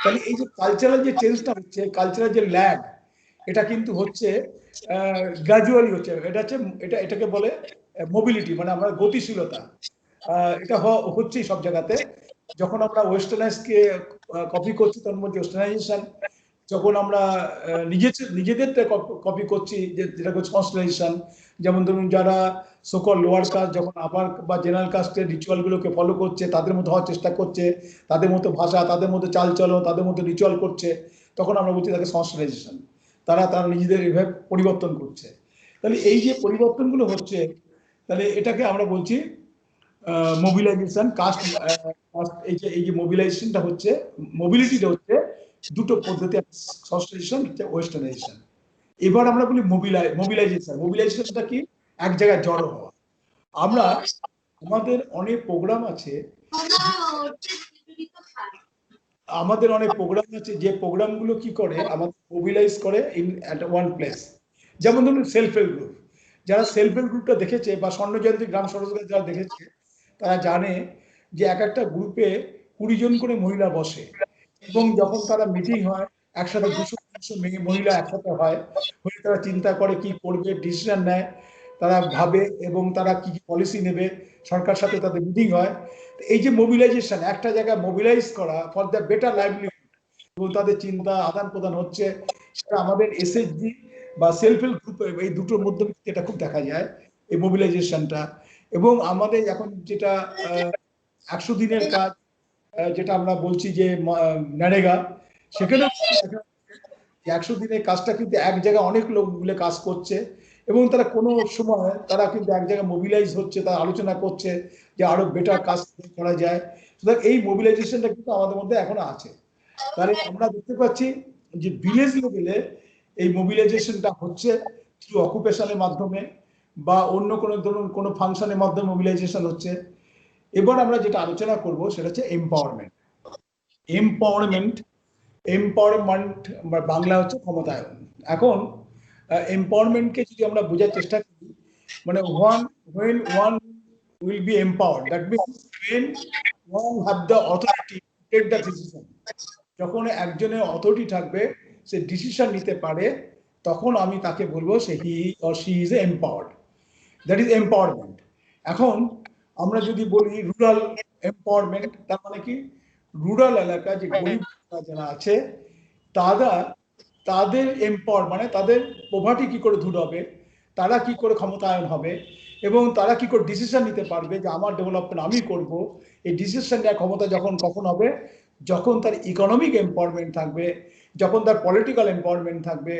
তাহলে এই যে কালচারাল যে চেঞ্জটা হচ্ছে, কালচারাল যে ল্যাগ, এটা কিন্তু হচ্ছে গ্রাজুয়ালি হচ্ছে। এটাকে বলে মোবিলিটি, মানে আমরা গতিশীলতা। এটা হচ্ছেই সব জায়গাতে। যখন আমরা ওয়েস্টার্নাইজকে কপি করছি তার মধ্যে ওয়েস্টার্নাইজেশন, যখন আমরা নিজেদেরটা কপি করছি যেটা হচ্ছে সংস্কৃতাইজেশন। যেমন ধরুন যারা সকল লোয়ার কাস্ট যখন আপার বা জেনারেল কাস্টের রিচুয়ালগুলোকে ফলো করছে, তাদের মতো হওয়ার চেষ্টা করছে, তাদের মতো ভাষা, তাদের মতো চালচলন, তাদের মতো রিচুয়াল করছে, তখন আমরা বলছি তাকে সংস্কারাইজেশন। তারা নিজেদের এভাবে পরিবর্তন করছে। তাহলে এই যে পরিবর্তনগুলো হচ্ছে, তাহলে এটাকে আমরা বলছি মোবিলাইজেশন। কাস্ট এই যে মোবিলাইজেশনটা হচ্ছে, মোবিলিটিটা হচ্ছে দুটো পদ্ধতি, সংস্কারাইজেশন, ওয়েস্টার্নাইজেশন। এবার আমরা বলি মোবিলাইজেশন। মোবিলাইজেশনটা কি? এক জায়গায় জড়ো হওয়া। আমরা আমাদের অনেক প্রোগ্রাম আছে, যে প্রোগ্রামগুলো কি করে আমাদের মোবিলাইজ করে ইন অ্যাট ওয়ান প্লেস। যেমন ধরুন সেলফ হেল্প গ্রুপ। যারা সেলফ হেল্প গ্রুপটা দেখেছে বা স্বর্ণজয়ন্তী গ্রাম স্বরোজগার যারা দেখেছে, তারা জানে যে এক একটা গ্রুপে 20 জন করে মহিলা বসে, এবং যখন তারা মিটিং হয় একসাথে 200 মহিলা একসাথে হয়, হয়ে তারা চিন্তা করে কি করবে, ডিসিশন নেয়, তারা ভাবে এবং তারা কি কি পলিসি নেবে, সরকার সাথে তাদের মিটিং হয়। এই যে মোবিলাইজেশন, একটা জায়গায় মোবিলাইজ করা ফর দ্য বেটার লাইভলিহুড, এবং তাদের চিন্তা আদান প্রদান হচ্ছে, সেটা আমাদের এসএইচজি বা সেলফ হেল্প গ্রুপ, এই দুটোর মধ্যে এটা খুব দেখা যায় এই মোবিলাইজেশনটা। এবং আমাদের এখন যেটা 100 দিনের কাজ, যেটা আমরা বলছি যে নারেগা, সেখানেও 100 দিনের কাজটা কিন্তু এক জায়গায় অনেক লোক মিলে কাজ করছে, এবং তারা কোনো সময় তারা কিন্তু এক জায়গায় মোবিলাইজ হচ্ছে, তারা আলোচনা করছে যে আরো বেটার কাজ করা যায়। সুতরাং এই মোবিলাইজেশনটা কিন্তু আমাদের মধ্যে এখনো আছে। তাহলে আমরা দেখতে পাচ্ছি যে ভিলেজ লেভেলে এই মোবিলাইজেশনটা হচ্ছে থ্রু অকুপেশনের মাধ্যমে বা অন্য কোনো ধরুন কোনো ফাংশনের মাধ্যমে মোবিলাইজেশন হচ্ছে। এবার আমরা যেটা আলোচনা করব সেটা হচ্ছে এম্পাওয়ারমেন্ট। এম্পাওয়ারমেন্ট, এম্পাওয়ারমেন্ট বাংলা হচ্ছে ক্ষমতায়ন। এখন এম্পাওয়ারমেন্টকে যদি আমরা বোঝার চেষ্টা করি, মানে when one will be empowered, that means when one have the authority to take the decision. যখন একজনের অথরিটি থাকবে, সে ডিসিশন নিতে পারে, তখন আমি তাকে বলবো সে he or she is empowered. That is empowerment. এখন আমরা যদি বলি রুরাল এম্পাওয়ারমেন্ট, তার মানে কি? রুরাল এলাকা যে গরিব যারা আছে, তারা তাদের এম্পাওয়ার মানে তাদের পোভার্টি কি করে দূর হবে, তারা কি করে ক্ষমতায়ন হবে, এবং তারা কি করে ডিসিশন নিতে পারবে যে আমার ডেভেলপমেন্ট আমি করব। এই ডিসিশন নেওয়ার ক্ষমতা কখন হবে? যখন তার ইকোনমিক এম্পাওয়ারমেন্ট থাকবে, যখন তার পলিটিক্যাল এম্পাওয়ারমেন্ট থাকবে,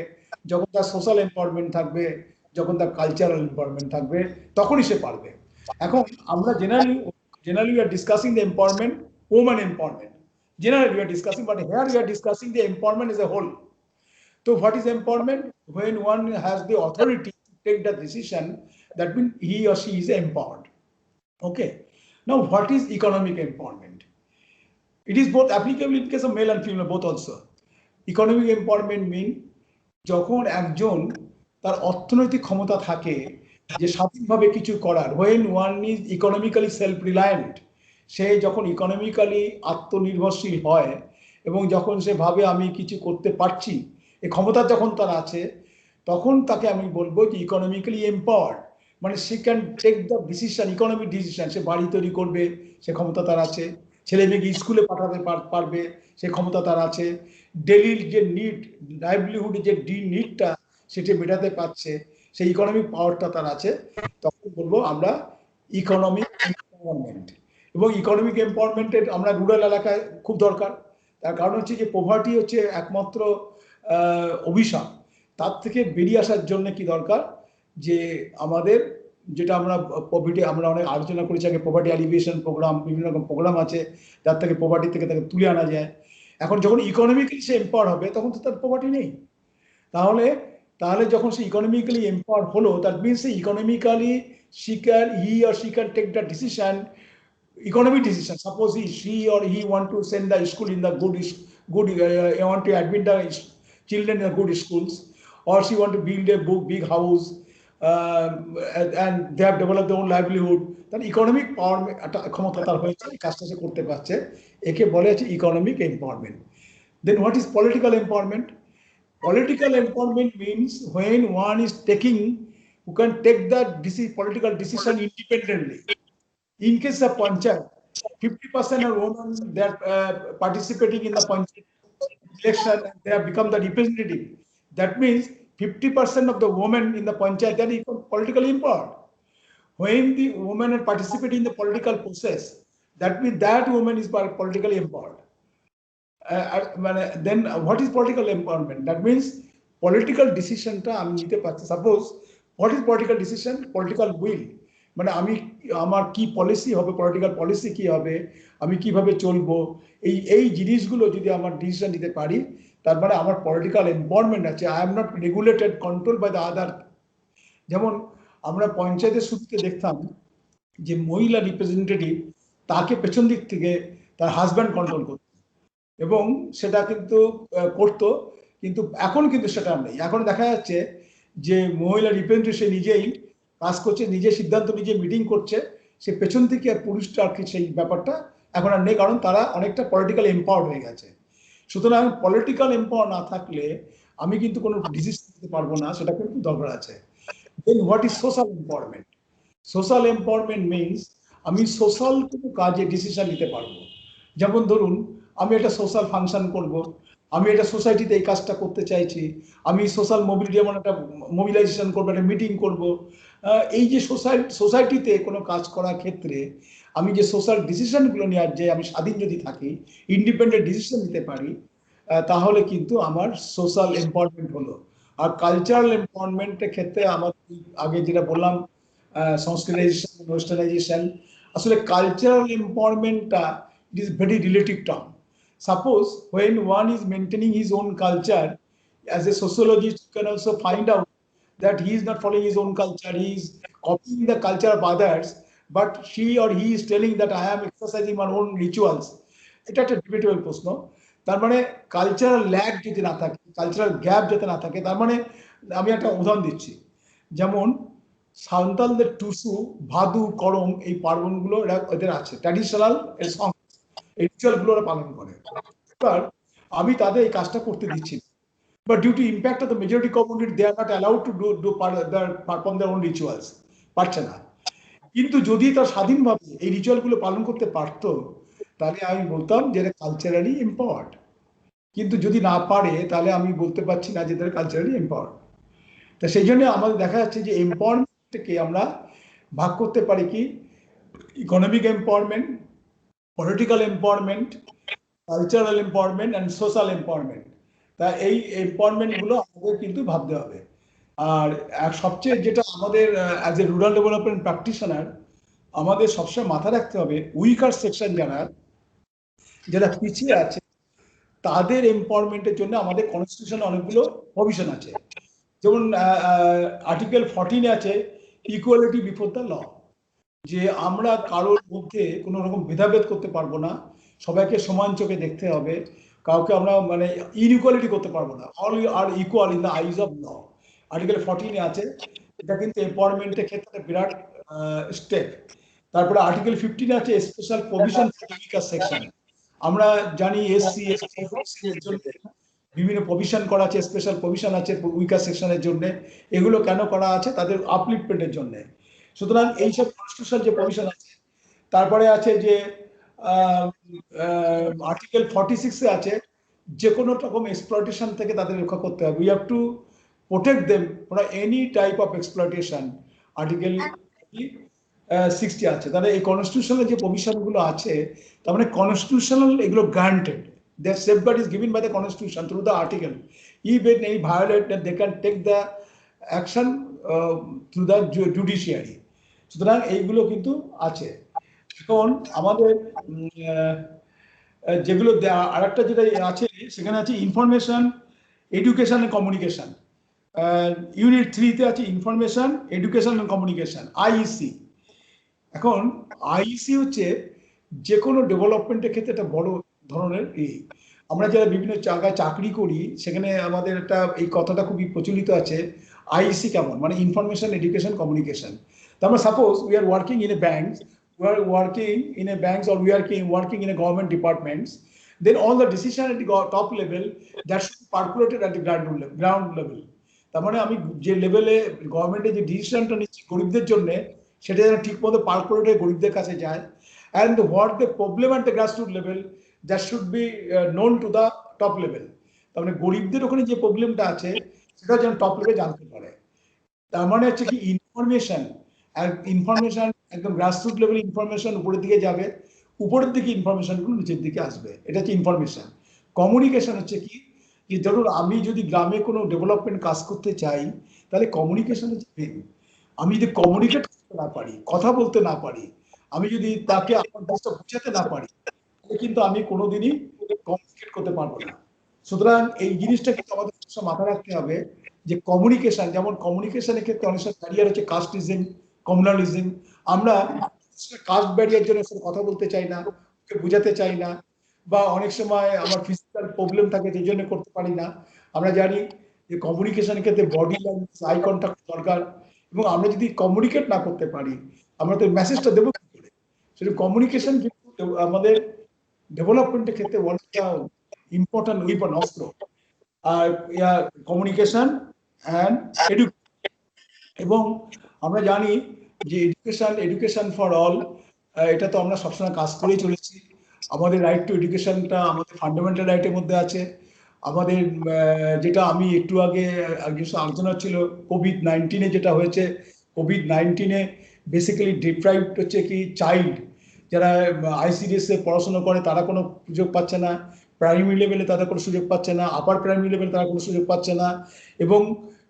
যখন তার সোশ্যাল এম্পাওয়ারমেন্ট থাকবে, যখন তার কালচারাল এম্পাওয়ারমেন্ট থাকবে, তখনই সে পারবে। এখন আমরা generally we are discussing the empowerment, woman empowerment. Generally we are discussing, but here we are discussing the empowerment as a whole. So what is empowerment? When one has the authority to take the decision, that means he or she is empowered. Okay. Now what is economic empowerment? It is both applicable in case of male and female, both also. Economic empowerment mean যখন একজন তার অর্থনৈতিক ক্ষমতা থাকে যে স্বাধীনভাবে কিছু করার, when one is economically self reliant, সে যখন ইকোনমিক্যালি আত্মনির্ভরশীল হয় এবং যখন সে ভাবে আমি কিছু করতে পারছি, এই ক্ষমতা যখন তার আছে, তখন তাকে আমি বলবো যে ইকোনমিক্যালি এম্পাওয়ার্ড। মানে সে can take the decision, economic decision. সে বাড়ি তৈরি করবে, সে ক্ষমতা তার আছে। ছেলে মেয়েকে স্কুলে পাঠাতে পারবে, সে ক্ষমতা তার আছে। ডেলির যে নিড, লাইভলিহুডের যে নিডটা সেটা মেটাতে পারছে, সেই ইকোনমিক পাওয়ারটা তার আছে। তখন বলবো আমরা ইকোনমিক এম্পাওয়ারমেন্ট। এবং ইকোনমিক এম্পাওয়ারমেন্টের আমরা রুরাল এলাকায় খুব দরকার। তার কারণ হচ্ছে যে পোভার্টি হচ্ছে একমাত্র অভিশাপ। তার থেকে বেরিয়ে আসার জন্য কি দরকার? যে আমাদের যেটা আমরা পভার্টি আমরা অনেক আলোচনা করেছি আগে, পভার্টি অ্যালিভিয়েশন প্রোগ্রাম, বিভিন্ন রকম প্রোগ্রাম আছে যার থেকে পভার্টি থেকে তাকে তুলে আনা যায়। এখন যখন ইকোনমিক্যালি সে এম্পাওয়ার হবে, তখন তো তার পভার্টি নেই। তাহলে যখন সে ইকোনমিক্যালি এম্পাওয়ার হলো, দ্যাট মিনস সে economically he or she can take the decision, economic decision. Suppose she or he want to send the school in the good want to admit the children in the good schools, or she want to build a big house, and they have developed their own livelihood. Then economic power ক্ষমতা তার হয়েছে, এই কাজটা সে করতে পারছে, একে বলে হচ্ছে economic empowerment. Then what is political empowerment? Political empowerment means when one is who can take the political decision independently. In case of Panchayat, 50% are women, they are participating in the Panchayat election, and they have become the representative. That means 50% of the women in the Panchayat, they are politically empowered. when the women are participating in the political process, that means that woman is politically empowered. Then what is political empowerment? That means political decision টা আমি নিতে পারছি। Suppose what is political decision? Political will, মানে আমি আমার কি policy হবে, political policy কি হবে, আমি কিভাবে চলবো, এই জিনিসগুলো যদি আমার ডিসিশন নিতে পারি, তার মানে আমার পলিটিক্যাল এম্পাওয়ারমেন্ট আছে। I am not regulated, control by the other. যেমন আমরা পঞ্চায়েতের শুরুতে দেখতাম যে মহিলা রিপ্রেজেন্টেটিভ, তাকে পেছন দিক থেকে তার হাজব্যান্ড কন্ট্রোল করত এবং সেটা কিন্তু করতো, কিন্তু এখন কিন্তু সেটা নেই। এখন দেখা যাচ্ছে যে মহিলা রিপ্রেজেন্টেটিভ সে নিজেই কাজ করছে, নিজে সিদ্ধান্ত, নিজে মিটিং করছে, সে পেছন থেকে আর পুরুষটা আর কি সেই ব্যাপারটা এখন আর নেই, কারণ তারা অনেকটা পলিটিক্যাল এম্পাওয়ার্ড হয়ে গেছে। সুতরাং পলিটিক্যাল এম্পাওয়ার না থাকলে আমি কিন্তু কোনো ডিসিশন নিতে পারবো না, সেটা কিন্তু দরকার আছে। Then what is social empowerment? Social empowerment means আমি সোশ্যাল কোনো কাজে ডিসিশন নিতে পারবো। যেমন ধরুন আমি একটা সোশ্যাল ফাংশন করব, আমি এটা সোসাইটিতে এই কাজটা করতে চাইছি, আমি সোশ্যাল মোবিলিটি, যেমন একটা মোবিলাইজেশন করবো, একটা মিটিং করব। এই যে সোসাইটিতে কোনো কাজ করার ক্ষেত্রে আমি যে সোশ্যাল ডিসিশনগুলো নেওয়ার, যে আমি স্বাধীন যদি থাকি, ইন্ডিপেন্ডেন্ট ডিসিশন নিতে পারি, তাহলে কিন্তু আমার সোশ্যাল এম্পাওয়ারমেন্ট হলো। আর কালচারাল এম্পাওয়ারমেন্টের ক্ষেত্রে আমার আগে যেটা বললাম, সংস্কৃতাইজেশন, ওয়েস্টার্নাইজেশন, আসলে কালচারাল এম্পাওয়ারমেন্টটা it is very relative term. Suppose when one is maintaining his own culture, as a sociologist, you can also find out that he is not following his own culture, he is copying the culture of others, but she or he is telling that I am exercising my own rituals. এটা একটা debatable প্রশ্ন। তার মানে cultural lag যদি না থাকে, cultural gap যাতে না থাকে, তার মানে আমি একটা উদাহরণ দিচ্ছি। যেমন সাঁওতালদের টুসু, ভাদু, করম, এই পার্বণগুলো এদের আছে, ট্র্যাডিশনাল সং, এই রিচুয়ালগুলো ওরা পালন করে। এবার আমি তাদের এই কাজটা করতে দিচ্ছি, but due to impact of the majority community, they are not allowed to perform their own rituals, পারছে না। কিন্তু যদি তার স্বাধীনভাবে এই রিচুয়ালগুলো পালন করতে পারতো, তাহলে আমি বলতাম যে এটা কালচারালি এম্পাওয়ার্ড। কিন্তু যদি না পারে, তাহলে আমি বলতে পারছি না যে তারা কালচারালি এম্পাওয়ার্ড। তা সেই জন্য আমাদের দেখা যাচ্ছে যে এম্পাওয়ারমেন্টকে আমরা ভাগ করতে পারি কি, economic empowerment, political empowerment, cultural empowerment and social empowerment. তা এই এম্পাওয়ারমেন্টগুলো আমাদের কিন্তু ভাবতে হবে। আর সবচেয়ে যেটা আমাদের as a rural development practitioner আমাদের সবসময় মাথায় রাখতে হবে, উইকার সেকশন যারা পিছিয়ে আছে, তাদের এম্পাওয়ারমেন্টের জন্য আমাদের কনস্টিটিউশনে অনেকগুলো প্রভিশন আছে। যেমন আর্টিকেল 14 আছে ইকুয়ালিটি বিফোর দ্য ল, যে আমরা কারোর মধ্যে কোনো রকম ভেদাভেদ করতে পারবো না, সবাইকে সমান চোখে দেখতে হবে, কাউকে আমরা মানে ইনইকুয়ালিটি করতে পারবো না। All are equal in the eyes of law, article 14 আছে। এটা কিন্তু এম্পাওয়ারমেন্টের ক্ষেত্রে বিরাট স্টেপ। তারপরে আর্টিকেল 15 আছে special provision for weaker section. আমরা জানি এসসি এসটি এর জন্য বিভিন্ন প্রভিশন করা আছে, স্পেশাল প্রভিশন আছে উইকার সেকশনের জন্য। এগুলো কেন করা আছে? তাদের আপলিফমেন্টের জন্য। সুতরাং এইসব কনস্টিটিউশনাল যে প্রভিশন আছে, তারপরে আছে যে আর্টিকেল 46 এ আছে যে কোনো রকম এক্সপ্লয়টেশন থেকে তাদের রক্ষা করতে হবে। We have to protect them from any type of exploitation, article 60 আছে। তাহলে এই কনস্টিটিউশনাল যে প্রভিশনগুলো আছে, তার মানে কনস্টিটিউশনাল এগুলো granted, the safeguard is given by the constitution through the article. If any violate, then they can take the action through the judiciary. সুতরাং এইগুলো কিন্তু আছে। এখন আমাদের যেগুলো আরেকটা যেটা আছে, সেখানে আছে information, education and communication. Unit 3-তে আছে information, education and communication, IEC. এখন আইইসি হচ্ছে যে কোনো ডেভেলপমেন্টের ক্ষেত্রে একটা বড় ধরনের আমরা যারা বিভিন্ন জায়গায় চাকরি করি, সেখানে আমাদের একটা এই কথাটা খুবই প্রচলিত আছে, আইসি কেমন, মানে ইনফরমেশন, এডুকেশন, কমিউনিকেশন। তারপরে suppose we are working in a bank, or we are working in a government departments, then all the decision at the top level that should be percolated at the ground level. তার মানে আমি যে লেভেলে গভর্নমেন্টের যে ডিসিশনটা নিচ্ছি গরিবদের জন্য, সেটা যেন ঠিক মতো পার্কুলেট হয়ে গরিবদের কাছে যায়। and what the problem at the grassroots level, that should be known to the top level. তার মানে গরিবদের ওখানে যে প্রবলেমটা আছে, সেটা যেন টপ লেভেলে জানতে পারে। তার মানে হচ্ছে কি ইনফরমেশন ইনফরমেশন একদম গ্রাসরুট লেভেল ইনফরমেশন উপরের দিকে যাবে, উপরের দিকে ইনফরমেশনগুলো নিচের দিকে আসবে। এটা হচ্ছে ইনফরমেশন। কমিউনিকেশন হচ্ছে কি, যে ধরুন আমি যদি গ্রামে কোনো ডেভেলপমেন্ট কাজ করতে চাই, তাহলে কমিউনিকেশন হচ্ছে মেন। আমি যদি কমিউনিকেট করতে না পারি, কথা বলতে না পারি, আমি যদি তাকে আমার দেশটা বুঝাতে না পারি, তাহলে কিন্তু আমি কোনোদিনই কমিউনিকেট করতে পারবো না। সুতরাং এই জিনিসটা কিন্তু আমাদের মাথায় রাখতে হবে যে কমিউনিকেশন, যেমন কমিউনিকেশনের ক্ষেত্রে অনেক সময় ব্যারিয়ার হচ্ছে কাস্টিজম, কমিউনালিজম। আমরা কাস্ট ব্যারিয়ার জন্য কথা বলতে চাই না, ওকে বোঝাতে চাই না, বা অনেক সময় আমার ফিজিক্যাল প্রবলেম থাকে সেই জন্য করতে পারি না। আমরা জানি যে কমিউনিকেশনের ক্ষেত্রে বডি ল্যাঙ্গুয়েজ, আই কন্ট্যাক্ট দরকার, এবং আমরা যদি কমিউনিকেট না করতে পারি, আমরা তো মেসেজটা দেবো কি করে? সেটা কমিউনিকেশন কিন্তু আমাদের ডেভেলপমেন্টের ক্ষেত্রে একটা ইম্পর্টেন্ট উইপন, অস্ত্র। আর কমিউনিকেশন অ্যান্ড এডুকেশন। এবং আমরা জানি যে এডুকেশন ফর অল, এটা তো আমরা সবসময় কাজ করেই চলেছি। আমাদের রাইট টু এডুকেশনটা আমাদের ফান্ডামেন্টাল রাইটের মধ্যে আছে। আমাদের যেটা আমি একটু আগে আলোচনা ছিল কোভিড-19 যেটা হয়েছে, কোভিড-19 বেসিক্যালি ডিপ্রাইভড হচ্ছে কি চাইল্ড, যারা আইসিডিএস এ পড়াশোনা করে তারা কোনো সুযোগ পাচ্ছে না, প্রাইমারি লেভেলে তাদের কোনো সুযোগ পাচ্ছে না, আপার প্রাইমারি লেভেলে তারা কোনো সুযোগ পাচ্ছে না, এবং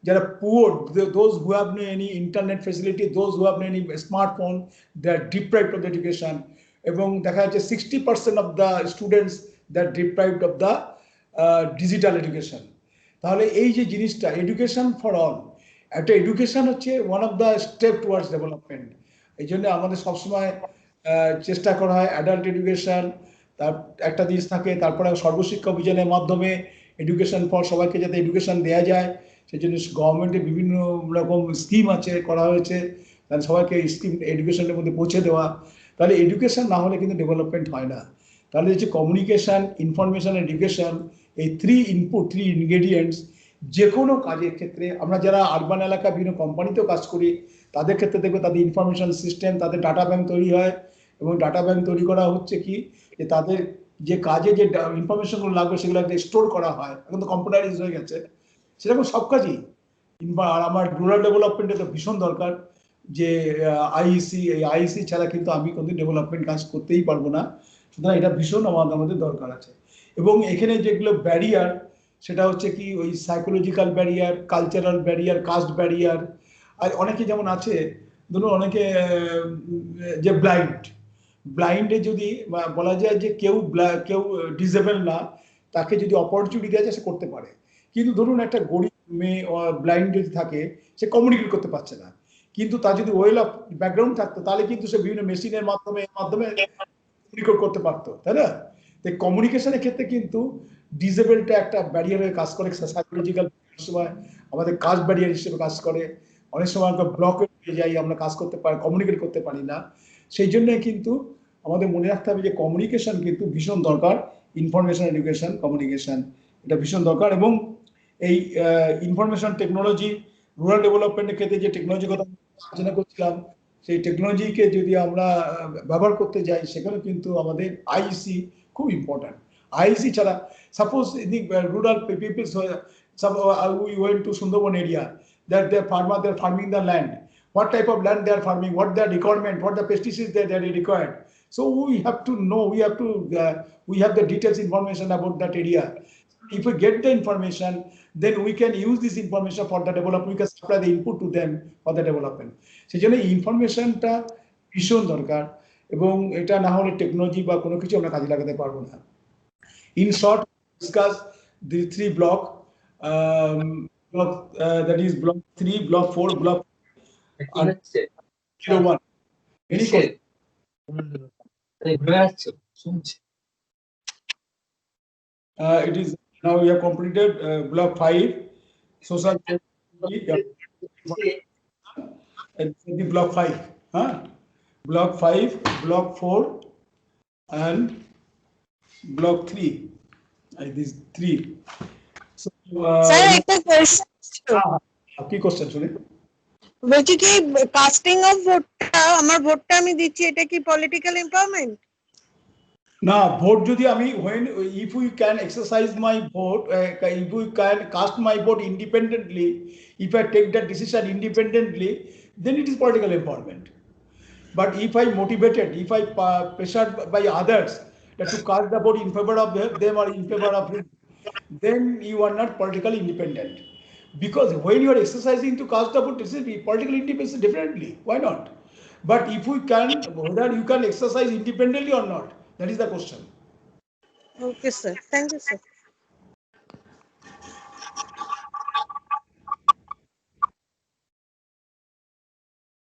যারা poor, those who have no any internet facility, those who have no any smartphone, they are deprived of the education. এবং দেখা যাচ্ছে 60% of the students that are deprived of the digital education. তাহলে এই যে জিনিসটা এডুকেশন ফর অল, একটা education হচ্ছে one of the step towards development. এই জন্য আমাদের সবসময় চেষ্টা করা হয় অ্যাডাল্ট এডুকেশন, তার একটা জিনিস থাকে, তারপরে সর্বশিক্ষা অভিযানের মাধ্যমে এডুকেশন ফর সবাইকে যাতে এডুকেশন দেওয়া যায়, সেই জন্য গভর্নমেন্টের বিভিন্ন রকম স্কিম আছে, করা হয়েছে, তাহলে সবাইকে স্কিম এডুকেশনের মধ্যে পৌঁছে দেওয়া। তাহলে এডুকেশন না হলে কিন্তু ডেভেলপমেন্ট হয় না। তাহলে হচ্ছে কমিউনিকেশন, ইনফরমেশন, এডুকেশন, এই থ্রি ইনপুট, থ্রি ইনগ্রেডিয়েন্টস যে কোনো কাজের ক্ষেত্রে। আমরা যারা আরবান এলাকা বিভিন্ন কোম্পানিতেও কাজ করি, তাদের ক্ষেত্রে দেখবে তাদের ইনফরমেশন সিস্টেম, তাদের ডাটা ব্যাংক তৈরি হয়, এবং ডাটা ব্যাংক তৈরি করা হচ্ছে কি, যে তাদের যে কাজে যে ইনফরমেশনগুলো লাগবে সেগুলো স্টোর করা হয়, এখন তো কম্পিউটারাইজ হয়ে গেছে। সেরকম সব কাজই। আর আমার রুরাল ডেভেলপমেন্টে তো ভীষণ দরকার যে আইইসি, এই আইইসি ছাড়া কিন্তু আমি কোনো ডেভেলপমেন্ট কাজ করতেই পারবো না। সুতরাং এটা ভীষণ আমাদের দরকার আছে। এবং এখানে যেগুলো ব্যারিয়ার, সেটা হচ্ছে কি ওই psychological barrier, cultural barrier, caste barrier. আর অনেকে যেমন আছে, ধরুন অনেকে যে ব্লাইন্ডে যদি বলা যায় যে কেউ ডিসেবল না, তাকে যদি অপরচুনিটি দেওয়া যায় সে করতে পারে। কিন্তু ধরুন একটা গরিব মেয়ে ব্লাইন্ড যদি থাকে, সে কমিউনিকেট করতে পারছে না, কিন্তু তার যদি ওয়েল অফ ব্যাকগ্রাউন্ড থাকতো, তাহলে কিন্তু সে বিভিন্ন মেশিনের মাধ্যমে কমিউনিকেট করতে পারতো, তাই না? তো কমিউনিকেশনের ক্ষেত্রে কিন্তু ডিসেবলটা একটা ব্যারিয়ার হয়ে কাজ করে, সাইকোলজিক্যাল সময় আমাদের কাজ ব্যারিয়ার হিসেবে কাজ করে। অনেক সময় আমরা ব্লকে যাই, আমরা কাজ করতে পারি, কমিউনিকেট করতে পারি না। সেই জন্য কিন্তু আমাদের মনে রাখতে হবে যে কমিউনিকেশন কিন্তু ভীষণ দরকার। ইনফরমেশন, এডুকেশন, কমিউনিকেশন, এটা ভীষণ দরকার। এবং এই ইনফরমেশন টেকনোলজি, রুরাল ডেভেলপমেন্টের ক্ষেত্রে যে টেকনোলজির কথা আলোচনা করছিলাম, সেই টেকনোলজিকে যদি আমরা ব্যবহার করতে যাই, সেখানে কিন্তু আমাদের আইসি খুব ইম্পর্টেন্ট। আইসি ছাড়া, suppose in the rural peoples, we went to Sundarban area, that their farmer, they're farming the land, what type of land they are farming, what their requirement, what the pesticides that they are required. So we have to know, we have the details information about that area. If we get the information, then we can use this information for the development, we can supply the input to them for the development. সেই জন্য ইনফরমেশনটা ভীষণ দরকার, এবং এটা না হলে technology বা কোনো কিছু আমরা কাজে লাগাতে পারবো না। In short, discuss the three block, that is block 3, block 4, block 01. Any question? It is now we have completed block 5, social and the block 5, block 5, block 4, and block 3. These 3. So, sir একটা question, কি question শুনি? বলছি কি casting of ভোটটা, আমার ভোটটা আমি দিচ্ছি, এটা কি পলিটিক্যাল এম্পাওয়ারমেন্ট? না, ভোট যদি আমি if we can exercise my vote, if we can cast my vote independently, if I take that decision independently, then it is political empowerment. But if I motivated, if I pressured by others that to cast the vote in favor of them or in favor of him, then you are not politically independent. Because when you are exercising to cast the vote, this is political independence differently. Why not? But if we can, whether you can exercise independently or not, that is the question. Okay, sir. Thank you, sir.